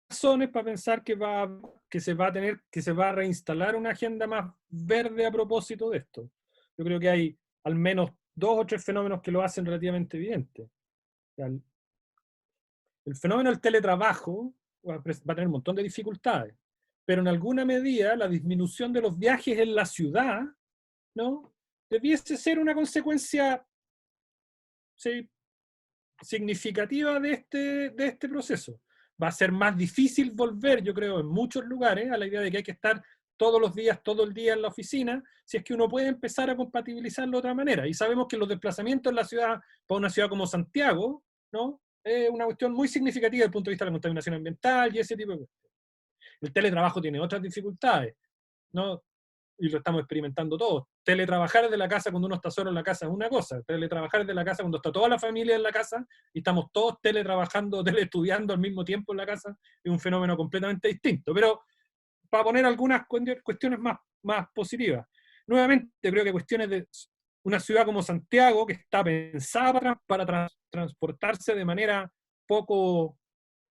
razones para pensar que se va a reinstalar una agenda más verde a propósito de esto. Yo creo que hay al menos 2 o 3 fenómenos que lo hacen relativamente evidente. O sea, el fenómeno del teletrabajo va a tener un montón de dificultades, pero en alguna medida la disminución de los viajes en la ciudad, ¿no? Debiese ser una consecuencia, ¿sí?, significativa de este proceso. Va a ser más difícil volver, yo creo, en muchos lugares a la idea de que hay que estar todos los días, todo el día en la oficina, si es que uno puede empezar a compatibilizarlo de otra manera. Y sabemos que los desplazamientos en la ciudad, para una ciudad como Santiago, ¿no?, es una cuestión muy significativa desde el punto de vista de la contaminación ambiental y ese tipo de cosas. El teletrabajo tiene otras dificultades, ¿no? Y lo estamos experimentando todos. Teletrabajar desde la casa cuando uno está solo en la casa es una cosa, teletrabajar desde la casa cuando está toda la familia en la casa y estamos todos teletrabajando, teleestudiando al mismo tiempo en la casa, es un fenómeno completamente distinto. Pero para poner algunas cuestiones más positivas, nuevamente creo que cuestiones de una ciudad como Santiago, que está pensada para transportarse de manera poco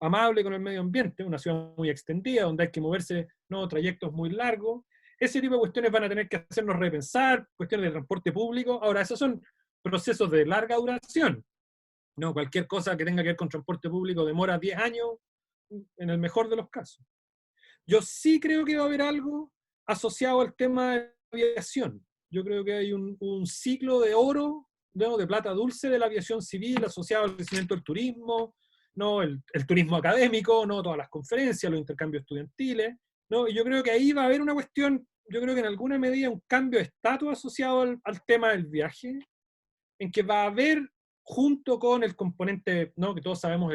amable con el medio ambiente, una ciudad muy extendida, donde hay que moverse, ¿no?, trayectos muy largos. Ese tipo de cuestiones van a tener que hacernos repensar, cuestiones de transporte público. Ahora, esas son procesos de larga duración. No, cualquier cosa que tenga que ver con transporte público demora 10 años, en el mejor de los casos. Yo sí creo que va a haber algo asociado al tema de la aviación. Yo creo que hay un ciclo de oro, ¿no?, de plata dulce de la aviación civil asociado al crecimiento del turismo, ¿no?, el turismo académico, ¿no?, todas las conferencias, los intercambios estudiantiles, ¿no? Y yo creo que ahí va a haber una cuestión, yo creo que en alguna medida un cambio de estatus asociado al tema del viaje, en que va a haber, junto con el componente, ¿no?, que todos sabemos,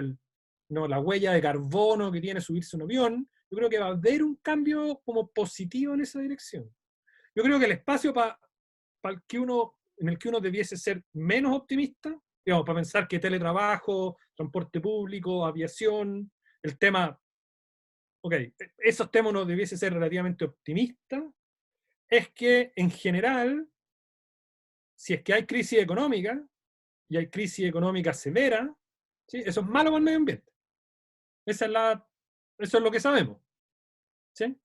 ¿no?, la huella de carbono que tiene subirse un avión, yo creo que va a haber un cambio como positivo en esa dirección. Yo creo que el espacio en el que uno debiese ser menos optimista, digamos, para pensar que teletrabajo, transporte público, aviación, el tema, ok, esos temas uno debiese ser relativamente optimista, es que en general, si es que hay crisis económica, y hay crisis económica severa, ¿sí?, eso es malo para el medio ambiente. Eso es lo que sabemos, ¿sí?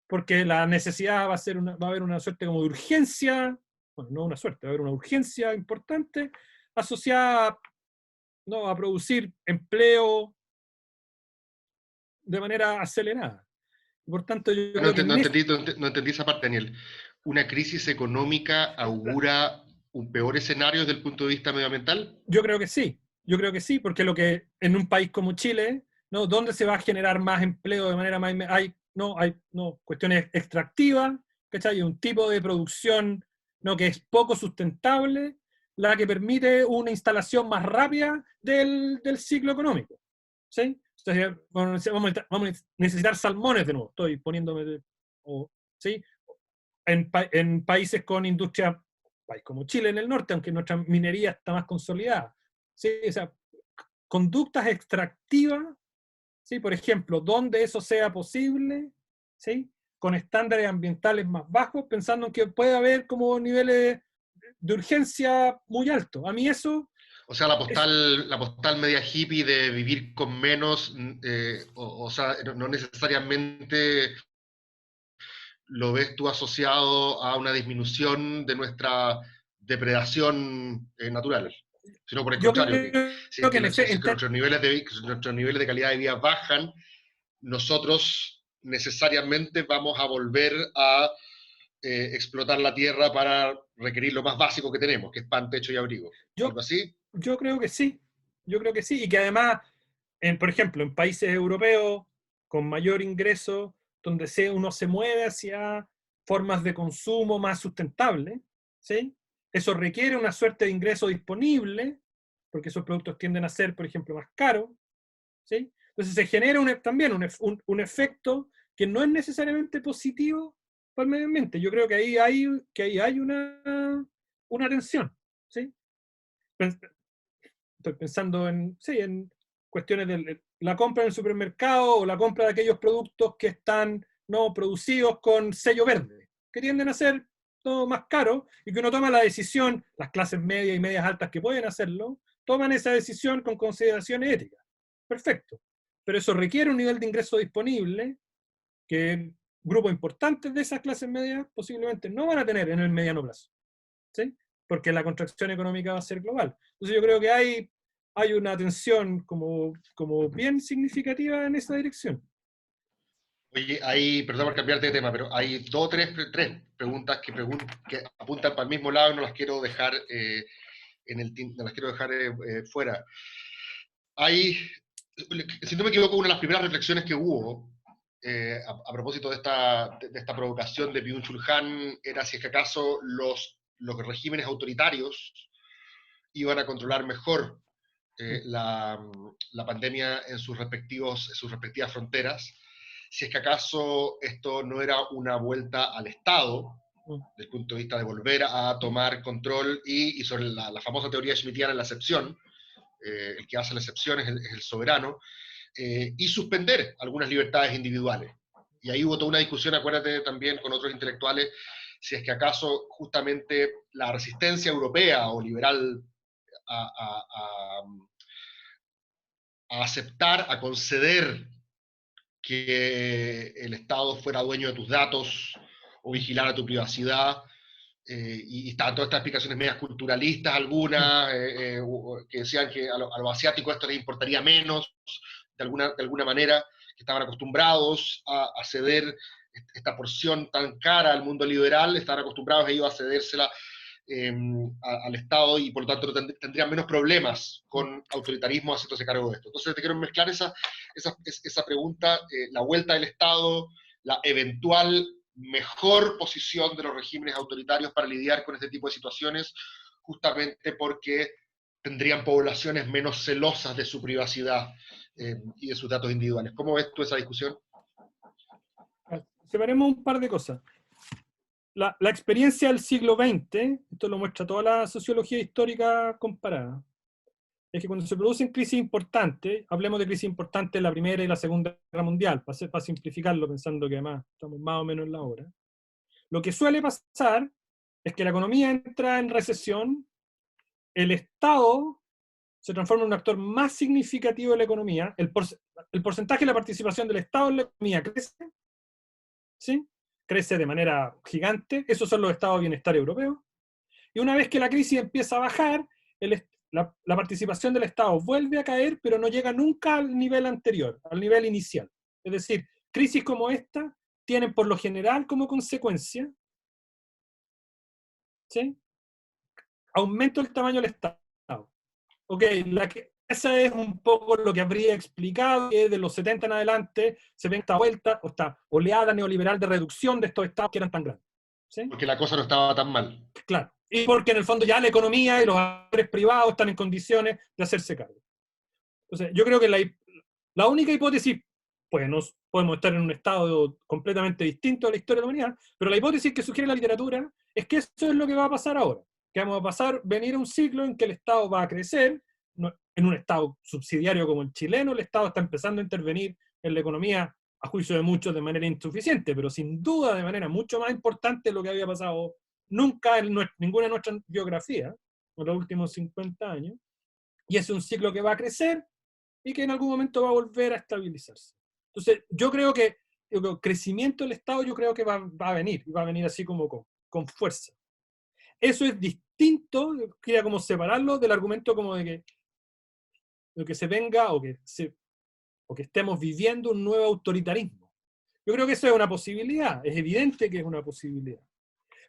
Porque la necesidad va a haber una suerte como de urgencia, bueno, no una suerte, va a haber una urgencia importante asociada, ¿no?, a producir empleo de manera acelerada. Por tanto, yo No, creo que no entendí esa parte, Daniel. ¿Una crisis económica augura un peor escenario desde el punto de vista medioambiental? yo creo que sí, porque lo que en un país como Chile, ¿no?, ¿dónde se va a generar más empleo de manera más... Hay cuestiones extractivas, ¿cachai? Hay un tipo de producción, ¿no?, que es poco sustentable, la que permite una instalación más rápida del ciclo económico, ¿sí? Entonces, vamos a necesitar salmones de nuevo, estoy poniéndome, ¿sí? En países con industria, país como Chile en el norte, aunque nuestra minería está más consolidada, ¿sí? O sea, conductas extractivas, ¿sí?, por ejemplo, donde eso sea posible, ¿sí?, con estándares ambientales más bajos, pensando en que puede haber como niveles de urgencia muy altos. A mí eso O sea, es, la postal media hippie de vivir con menos, o sea, no necesariamente lo ves tú asociado a una disminución de nuestra depredación natural, sino por el yo contrario, que si es creo que que, en, si efe, es en que nuestros niveles de calidad de vida bajan, nosotros necesariamente vamos a volver a explotar la tierra para requerir lo más básico que tenemos, que es pan, techo y abrigo. ¿Algo yo, así? yo creo que sí, yo creo que sí, y que además, por ejemplo, en países europeos con mayor ingreso, donde uno se mueve hacia formas de consumo más sustentables, ¿sí? Eso requiere una suerte de ingreso disponible, porque esos productos tienden a ser, por ejemplo, más caros, ¿sí? Entonces se genera también un efecto que no es necesariamente positivo para el medio ambiente. Yo creo que ahí hay una tensión, ¿sí? Estoy pensando en cuestiones de la compra en el supermercado o la compra de aquellos productos que están no producidos con sello verde, que tienden a ser todo más caros y que uno toma la decisión, las clases medias y medias altas que pueden hacerlo, toman esa decisión con consideraciones éticas. Perfecto. Pero eso requiere un nivel de ingreso disponible que grupos importantes de esas clases medias posiblemente no van a tener en el mediano plazo, ¿sí? Porque la contracción económica va a ser global. Entonces yo creo que hay una tensión como bien significativa en esa dirección. Oye, perdón por cambiarte de tema, pero hay dos o tres preguntas que apuntan para el mismo lado y no las quiero dejar, no las quiero dejar fuera. Hay, si no me equivoco, una de las primeras reflexiones que hubo a propósito de esta provocación de Byung-Chul Han era si es que acaso los regímenes autoritarios iban a controlar mejor la pandemia en sus respectivas fronteras, si es que acaso esto no era una vuelta al Estado, desde el punto de vista de volver a tomar control y sobre la famosa teoría schmittiana en la excepción, el que hace la excepción es el soberano, y suspender algunas libertades individuales. Y ahí hubo toda una discusión, acuérdate también con otros intelectuales, si es que acaso justamente la resistencia europea o liberal a, a, a, a aceptar, a conceder que el Estado fuera dueño de tus datos o vigilara tu privacidad, y estaban todas estas explicaciones medias culturalistas, algunas, que decían que a los asiáticos esto les importaría menos, de alguna manera, que estaban acostumbrados a ceder esta porción tan cara al mundo liberal, estaban acostumbrados ellos a cedérsela al Estado y por lo tanto tendrían menos problemas con autoritarismo haciéndose cargo de esto. Entonces te quiero mezclar esa pregunta, la vuelta del Estado, la eventual mejor posición de los regímenes autoritarios para lidiar con este tipo de situaciones, justamente porque tendrían poblaciones menos celosas de su privacidad y de sus datos individuales. ¿Cómo ves tú esa discusión? Separemos un par de cosas. La experiencia del siglo XX, esto lo muestra toda la sociología histórica comparada, es que cuando se producen crisis importantes, hablemos de crisis importantes de la Primera y la Segunda Guerra Mundial, para simplificarlo, pensando que además estamos más o menos en la hora, lo que suele pasar es que la economía entra en recesión, el Estado se transforma en un actor más significativo de la economía, el porcentaje de la participación del Estado en la economía crece, ¿sí? Crece de manera gigante, esos son los estados de bienestar europeos, y una vez que la crisis empieza a bajar, la participación del Estado vuelve a caer, pero no llega nunca al nivel anterior, al nivel inicial. Es decir, crisis como esta tienen por lo general como consecuencia, ¿sí?, aumento del tamaño del Estado. Ok, esa es un poco lo que habría explicado que de los 70 en adelante se ve esta vuelta, o esta oleada neoliberal de reducción de estos estados que eran tan grandes. ¿Sí? Porque la cosa no estaba tan mal. Claro, y porque en el fondo ya la economía y los actores privados están en condiciones de hacerse cargo. Entonces, yo creo que la única hipótesis, pues podemos estar en un estado completamente distinto a la historia de la humanidad, pero la hipótesis que sugiere la literatura es que eso es lo que va a pasar ahora, que vamos a venir a un ciclo en que el Estado va a crecer, en un Estado subsidiario como el chileno, el Estado está empezando a intervenir en la economía, a juicio de muchos, de manera insuficiente, pero sin duda de manera mucho más importante de lo que había pasado nunca en ninguna de nuestras biografías, en los últimos 50 años, y es un ciclo que va a crecer y que en algún momento va a volver a estabilizarse. Entonces, yo creo que el crecimiento del Estado yo creo que va a venir, y va a venir así como con fuerza. Eso es distinto, quería como separarlo del argumento como de que se venga o que estemos viviendo un nuevo autoritarismo. Yo creo que eso es una posibilidad, es evidente que es una posibilidad.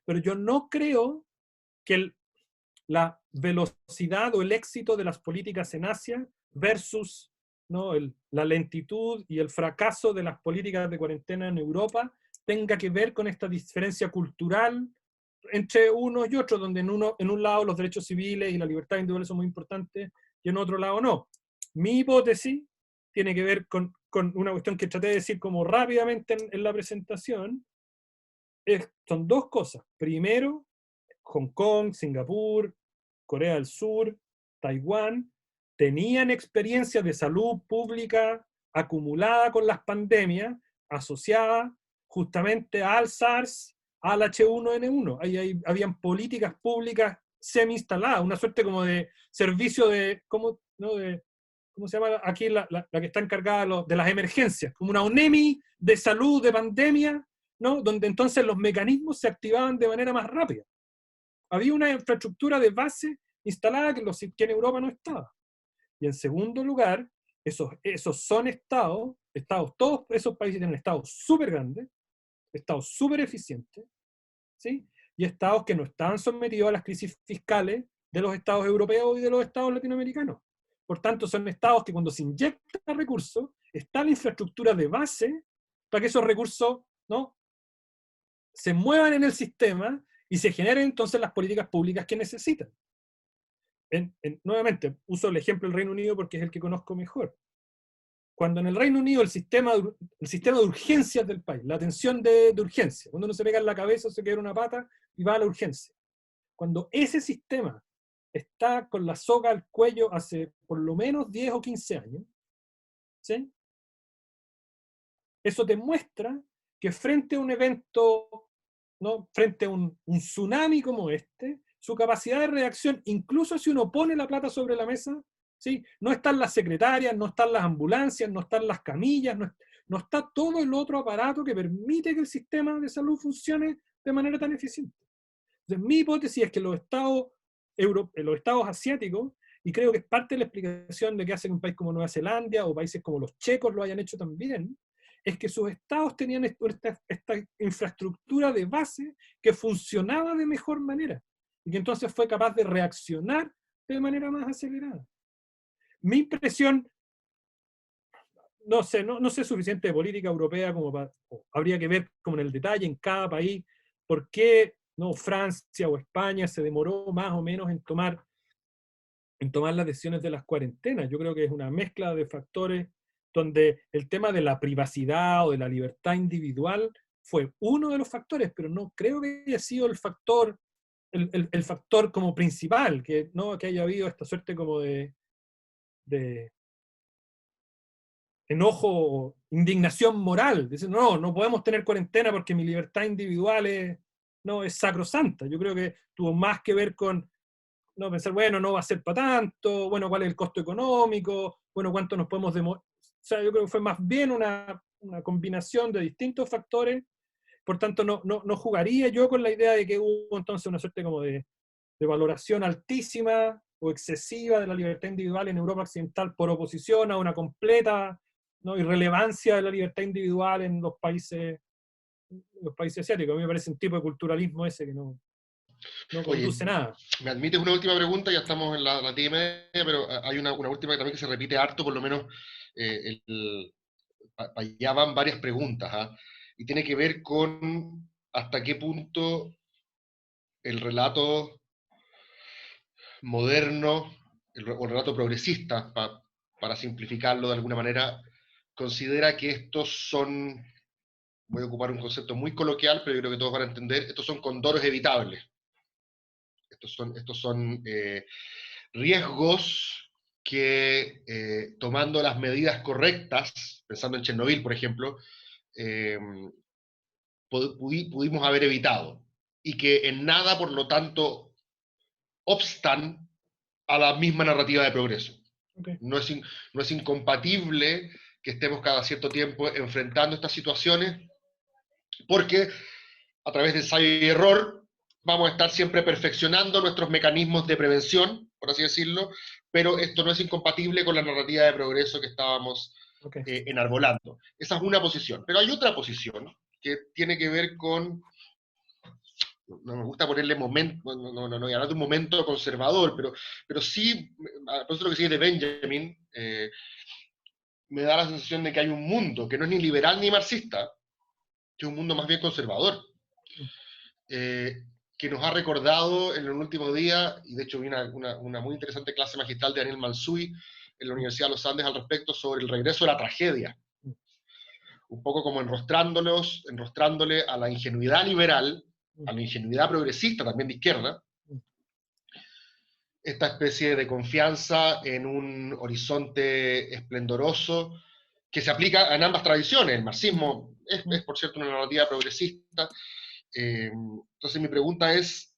Pero yo no creo que la velocidad o el éxito de las políticas en Asia versus, ¿no?, la lentitud y el fracaso de las políticas de cuarentena en Europa tenga que ver con esta diferencia cultural entre unos y otros, donde en un lado los derechos civiles y la libertad individual son muy importantes y en otro lado no. Mi hipótesis tiene que ver con una cuestión que traté de decir como rápidamente en la presentación. Son dos cosas. Primero, Hong Kong, Singapur, Corea del Sur, Taiwán, tenían experiencias de salud pública acumulada con las pandemias, asociadas justamente al SARS, al H1N1. Habían políticas públicas semi-instaladas, una suerte como de servicio de, ¿cómo se llama aquí la que está encargada de las emergencias? Como una ONEMI de salud, de pandemia, ¿no?, donde entonces los mecanismos se activaban de manera más rápida. Había una infraestructura de base instalada que en Europa no estaba. Y en segundo lugar, esos son estados, todos esos países tienen estados súper grandes, estados súper eficientes, ¿sí?, y estados que no estaban sometidos a las crisis fiscales de los estados europeos y de los estados latinoamericanos. Por tanto, son estados que cuando se inyectan recursos, está la infraestructura de base para que esos recursos, ¿no?, se muevan en el sistema y se generen entonces las políticas públicas que necesitan. Nuevamente, uso el ejemplo del Reino Unido porque es el que conozco mejor. Cuando en el Reino Unido el sistema de urgencias del país, la atención de urgencia, cuando uno se pega en la cabeza o se queda una pata y va a la urgencia, cuando ese sistema está con la soga al cuello hace por lo menos 10 o 15 años, ¿sí?, eso demuestra que frente a un evento, ¿no?, frente a un tsunami como este, su capacidad de reacción, incluso si uno pone la plata sobre la mesa, ¿sí?, no están las secretarias, no están las ambulancias, no están las camillas, no está todo el otro aparato que permite que el sistema de salud funcione de manera tan eficiente. Entonces, mi hipótesis es que los estados asiáticos, y creo que es parte de la explicación de que hace que un país como Nueva Zelanda o países como los checos lo hayan hecho también, es que sus estados tenían esta infraestructura de base que funcionaba de mejor manera, y que entonces fue capaz de reaccionar de manera más acelerada. Mi impresión, no sé suficiente de política europea como para, habría que ver como en el detalle en cada país por qué no Francia o España se demoró más o menos en tomar las decisiones de las cuarentenas. Yo creo que es una mezcla de factores donde el tema de la privacidad o de la libertad individual fue uno de los factores, pero no creo que haya sido el factor como principal, que haya habido esta suerte como de enojo, indignación moral. Dicen, no podemos tener cuarentena porque mi libertad individual es sacrosanta. Yo creo que tuvo más que ver con pensar, bueno, no va a ser para tanto, bueno, cuál es el costo económico, bueno, cuánto nos podemos demorar. O sea, yo creo que fue más bien una combinación de distintos factores. Por tanto, no jugaría yo con la idea de que hubo entonces una suerte como de valoración altísima o excesiva de la libertad individual en Europa Occidental por oposición a una completa irrelevancia de la libertad individual en los países asiáticos. A mí me parece un tipo de culturalismo ese que no conduce nada. Me admites una última pregunta, ya estamos en la 10:30, pero hay una última también que se repite harto, por lo menos ya van varias preguntas, ¿ah? Y tiene que ver con hasta qué punto el relato moderno, o el relato progresista, para simplificarlo de alguna manera, considera que estos son, voy a ocupar un concepto muy coloquial, pero yo creo que todos van a entender, estos son condoros evitables. Estos son riesgos que, tomando las medidas correctas, pensando en Chernobyl, por ejemplo, pudimos haber evitado. Y que en nada, por lo tanto, obstan a la misma narrativa de progreso. Okay. No es incompatible que estemos cada cierto tiempo enfrentando estas situaciones, porque a través de ensayo y error vamos a estar siempre perfeccionando nuestros mecanismos de prevención, por así decirlo, pero esto no es incompatible con la narrativa de progreso que estábamos enarbolando. Esa es una posición. Pero hay otra posición que tiene que ver con, no me gusta ponerle momento, no hablar de un momento conservador, pero sí, por eso lo que sigue de Benjamin, me da la sensación de que hay un mundo que no es ni liberal ni marxista, que es un mundo más bien conservador, que nos ha recordado en los últimos días, y de hecho vi una muy interesante clase magistral de Daniel Mansui en la Universidad de los Andes al respecto, sobre el regreso de la tragedia. Un poco como enrostrándole a la ingenuidad liberal, a la ingenuidad progresista también de izquierda, esta especie de confianza en un horizonte esplendoroso que se aplica en ambas tradiciones. El marxismo es por cierto, una narrativa progresista. Entonces mi pregunta es,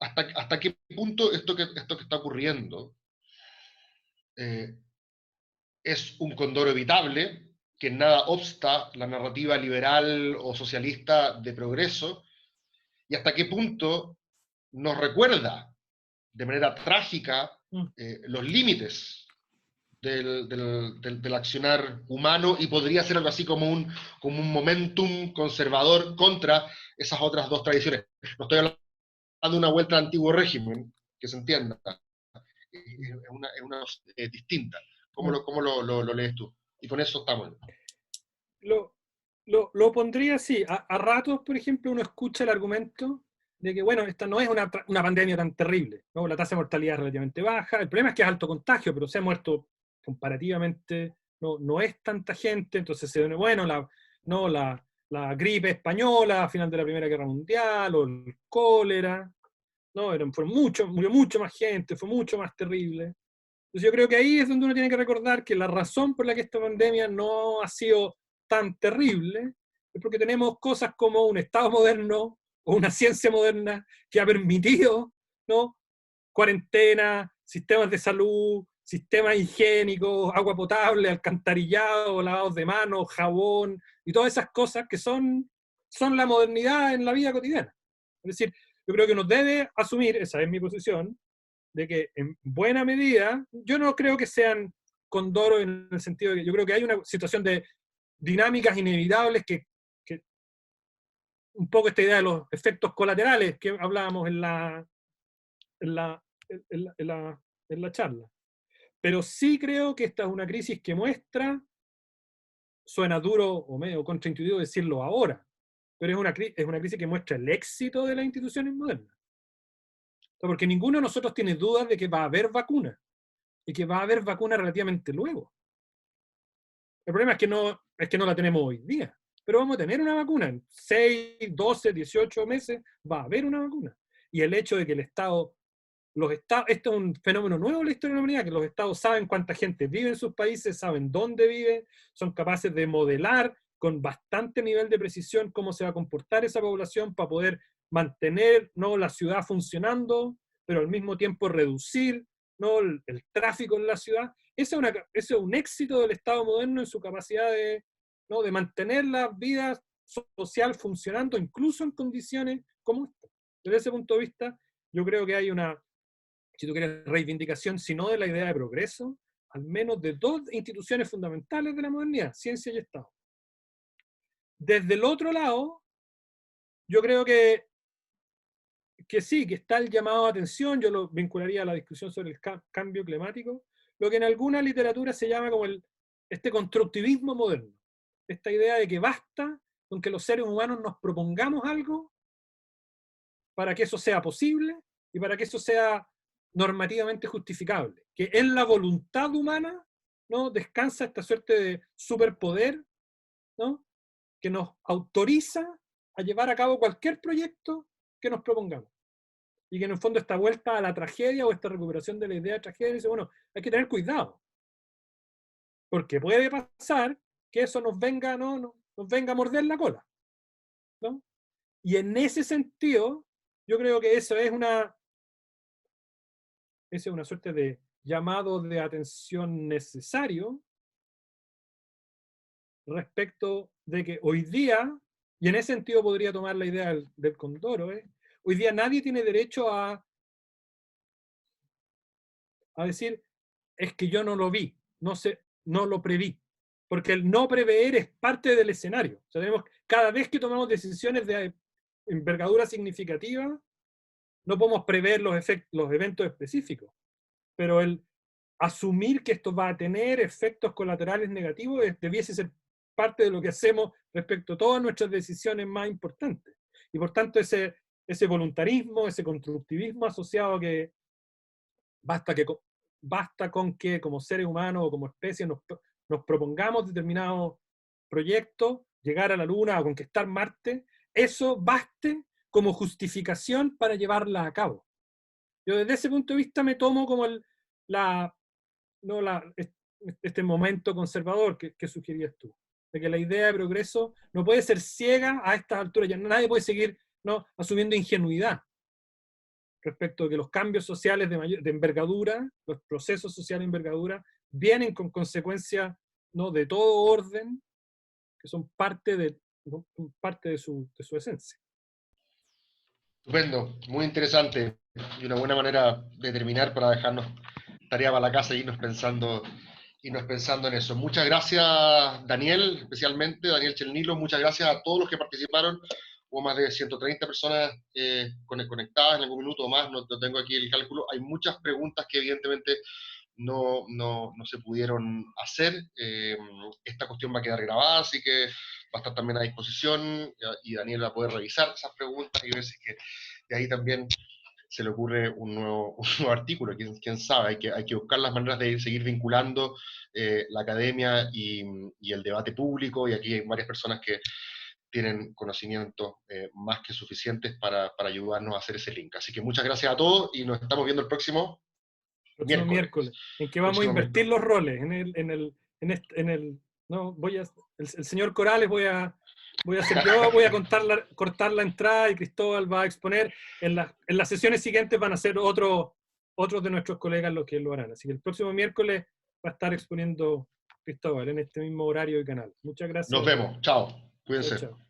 ¿hasta qué punto esto que está ocurriendo es un condoro evitable, que en nada obsta la narrativa liberal o socialista de progreso, y hasta qué punto nos recuerda de manera trágica los límites del accionar humano, y podría ser algo así como un momentum conservador contra esas otras dos tradiciones? No estoy hablando de una vuelta al antiguo régimen, que se entienda, es una distinta. ¿Cómo lo lees tú? Y con eso estamos. Lo pondría así. A ratos, por ejemplo, uno escucha el argumento de que, bueno, esta no es una pandemia tan terrible, ¿no? La tasa de mortalidad es relativamente baja, el problema es que es alto contagio, pero se ha muerto comparativamente, no es tanta gente, entonces se ve, bueno, la gripe española a final de la Primera Guerra Mundial, o el cólera, ¿no? Murió mucho más gente, fue mucho más terrible. Entonces yo creo que ahí es donde uno tiene que recordar que la razón por la que esta pandemia no ha sido tan terrible es porque tenemos cosas como un Estado moderno o una ciencia moderna que ha permitido, ¿no?, cuarentena, sistemas de salud, sistemas higiénicos, agua potable, alcantarillado, lavados de manos, jabón y todas esas cosas que son la modernidad en la vida cotidiana. Es decir, yo creo que uno debe asumir, esa es mi posición, de que en buena medida, yo no creo que sean condoros en el sentido de que yo creo que hay una situación de dinámicas inevitables que un poco esta idea de los efectos colaterales que hablábamos en la, en la charla. Pero sí creo que esta es una crisis que muestra, suena duro o medio contraintuitivo decirlo ahora, pero es una crisis que muestra el éxito de las instituciones modernas. Porque ninguno de nosotros tiene dudas de que va a haber vacuna, y que va a haber vacuna relativamente luego. El problema es que no la tenemos hoy día, pero vamos a tener una vacuna. En 6, 12, 18 meses va a haber una vacuna. Y el hecho de que el Estado, esto es un fenómeno nuevo en la historia de la humanidad, que los Estados saben cuánta gente vive en sus países, saben dónde vive, son capaces de modelar con bastante nivel de precisión cómo se va a comportar esa población para poder mantener, ¿no?, la ciudad funcionando, pero al mismo tiempo reducir, ¿no?, el tráfico en la ciudad. Ese es un éxito del Estado moderno en su capacidad de, ¿no?, de mantener la vida social funcionando, incluso en condiciones como esta. Desde ese punto de vista, yo creo que hay una, si tú quieres, reivindicación, si no de la idea de progreso, al menos de dos instituciones fundamentales de la modernidad, ciencia y Estado. Desde el otro lado, yo creo que sí, que está el llamado a atención, yo lo vincularía a la discusión sobre el cambio climático, lo que en alguna literatura se llama como este constructivismo moderno. Esta idea de que basta con que los seres humanos nos propongamos algo para que eso sea posible y para que eso sea normativamente justificable. Que en la voluntad humana, ¿no?, descansa esta suerte de superpoder, ¿no?, que nos autoriza a llevar a cabo cualquier proyecto que nos propongamos. Y que en el fondo esta vuelta a la tragedia o esta recuperación de la idea de tragedia dice, bueno, hay que tener cuidado. Porque puede pasar que eso nos venga, nos venga a morder la cola, ¿no? Y en ese sentido, yo creo que eso es una suerte de llamado de atención necesario respecto de que hoy día, y en ese sentido podría tomar la idea del condoro, hoy día nadie tiene derecho a decir, es que yo no lo vi, no lo preví. Porque el no prever es parte del escenario. O sea, cada vez que tomamos decisiones de envergadura significativa, no podemos prever los eventos específicos. Pero el asumir que esto va a tener efectos colaterales negativos debiese ser parte de lo que hacemos respecto a todas nuestras decisiones más importantes. Y por tanto ese voluntarismo, ese constructivismo asociado que basta con que como seres humanos o como especie nos propongamos determinados proyectos, llegar a la Luna o conquistar Marte, eso baste como justificación para llevarla a cabo. Yo desde ese punto de vista me tomo como este momento conservador que sugerías tú, de que la idea de progreso no puede ser ciega a estas alturas, ya nadie puede seguir, ¿no?, asumiendo ingenuidad respecto de que los cambios sociales de envergadura, los procesos sociales de envergadura, vienen con consecuencias, ¿no?, de todo orden, que son parte de su esencia. Estupendo, muy interesante y una buena manera de terminar para dejarnos tarea para la casa e irnos pensando en eso. Muchas gracias, Daniel, especialmente Daniel Chelnilo, muchas gracias a todos los que participaron. Hubo más de 130 personas conectadas en algún minuto o más, no tengo aquí el cálculo. Hay muchas preguntas que evidentemente no se pudieron hacer. Esta cuestión va a quedar grabada, así que va a estar también a disposición y Daniel va a poder revisar esas preguntas y ver si es que de ahí también se le ocurre un nuevo artículo, quién sabe, hay que buscar las maneras de seguir vinculando la academia y el debate público, y aquí hay varias personas que tienen conocimientos más que suficientes para ayudarnos a hacer ese link. Así que muchas gracias a todos y nos estamos viendo el próximo miércoles. En que vamos a invertir los roles. No, el señor Corales voy a hacer yo, voy a cortar la entrada y Cristóbal va a exponer. En las sesiones siguientes van a ser otros de nuestros colegas los que lo harán. Así que el próximo miércoles va a estar exponiendo Cristóbal en este mismo horario y canal. Muchas gracias. Nos vemos. Chao. Cuídense. Chao.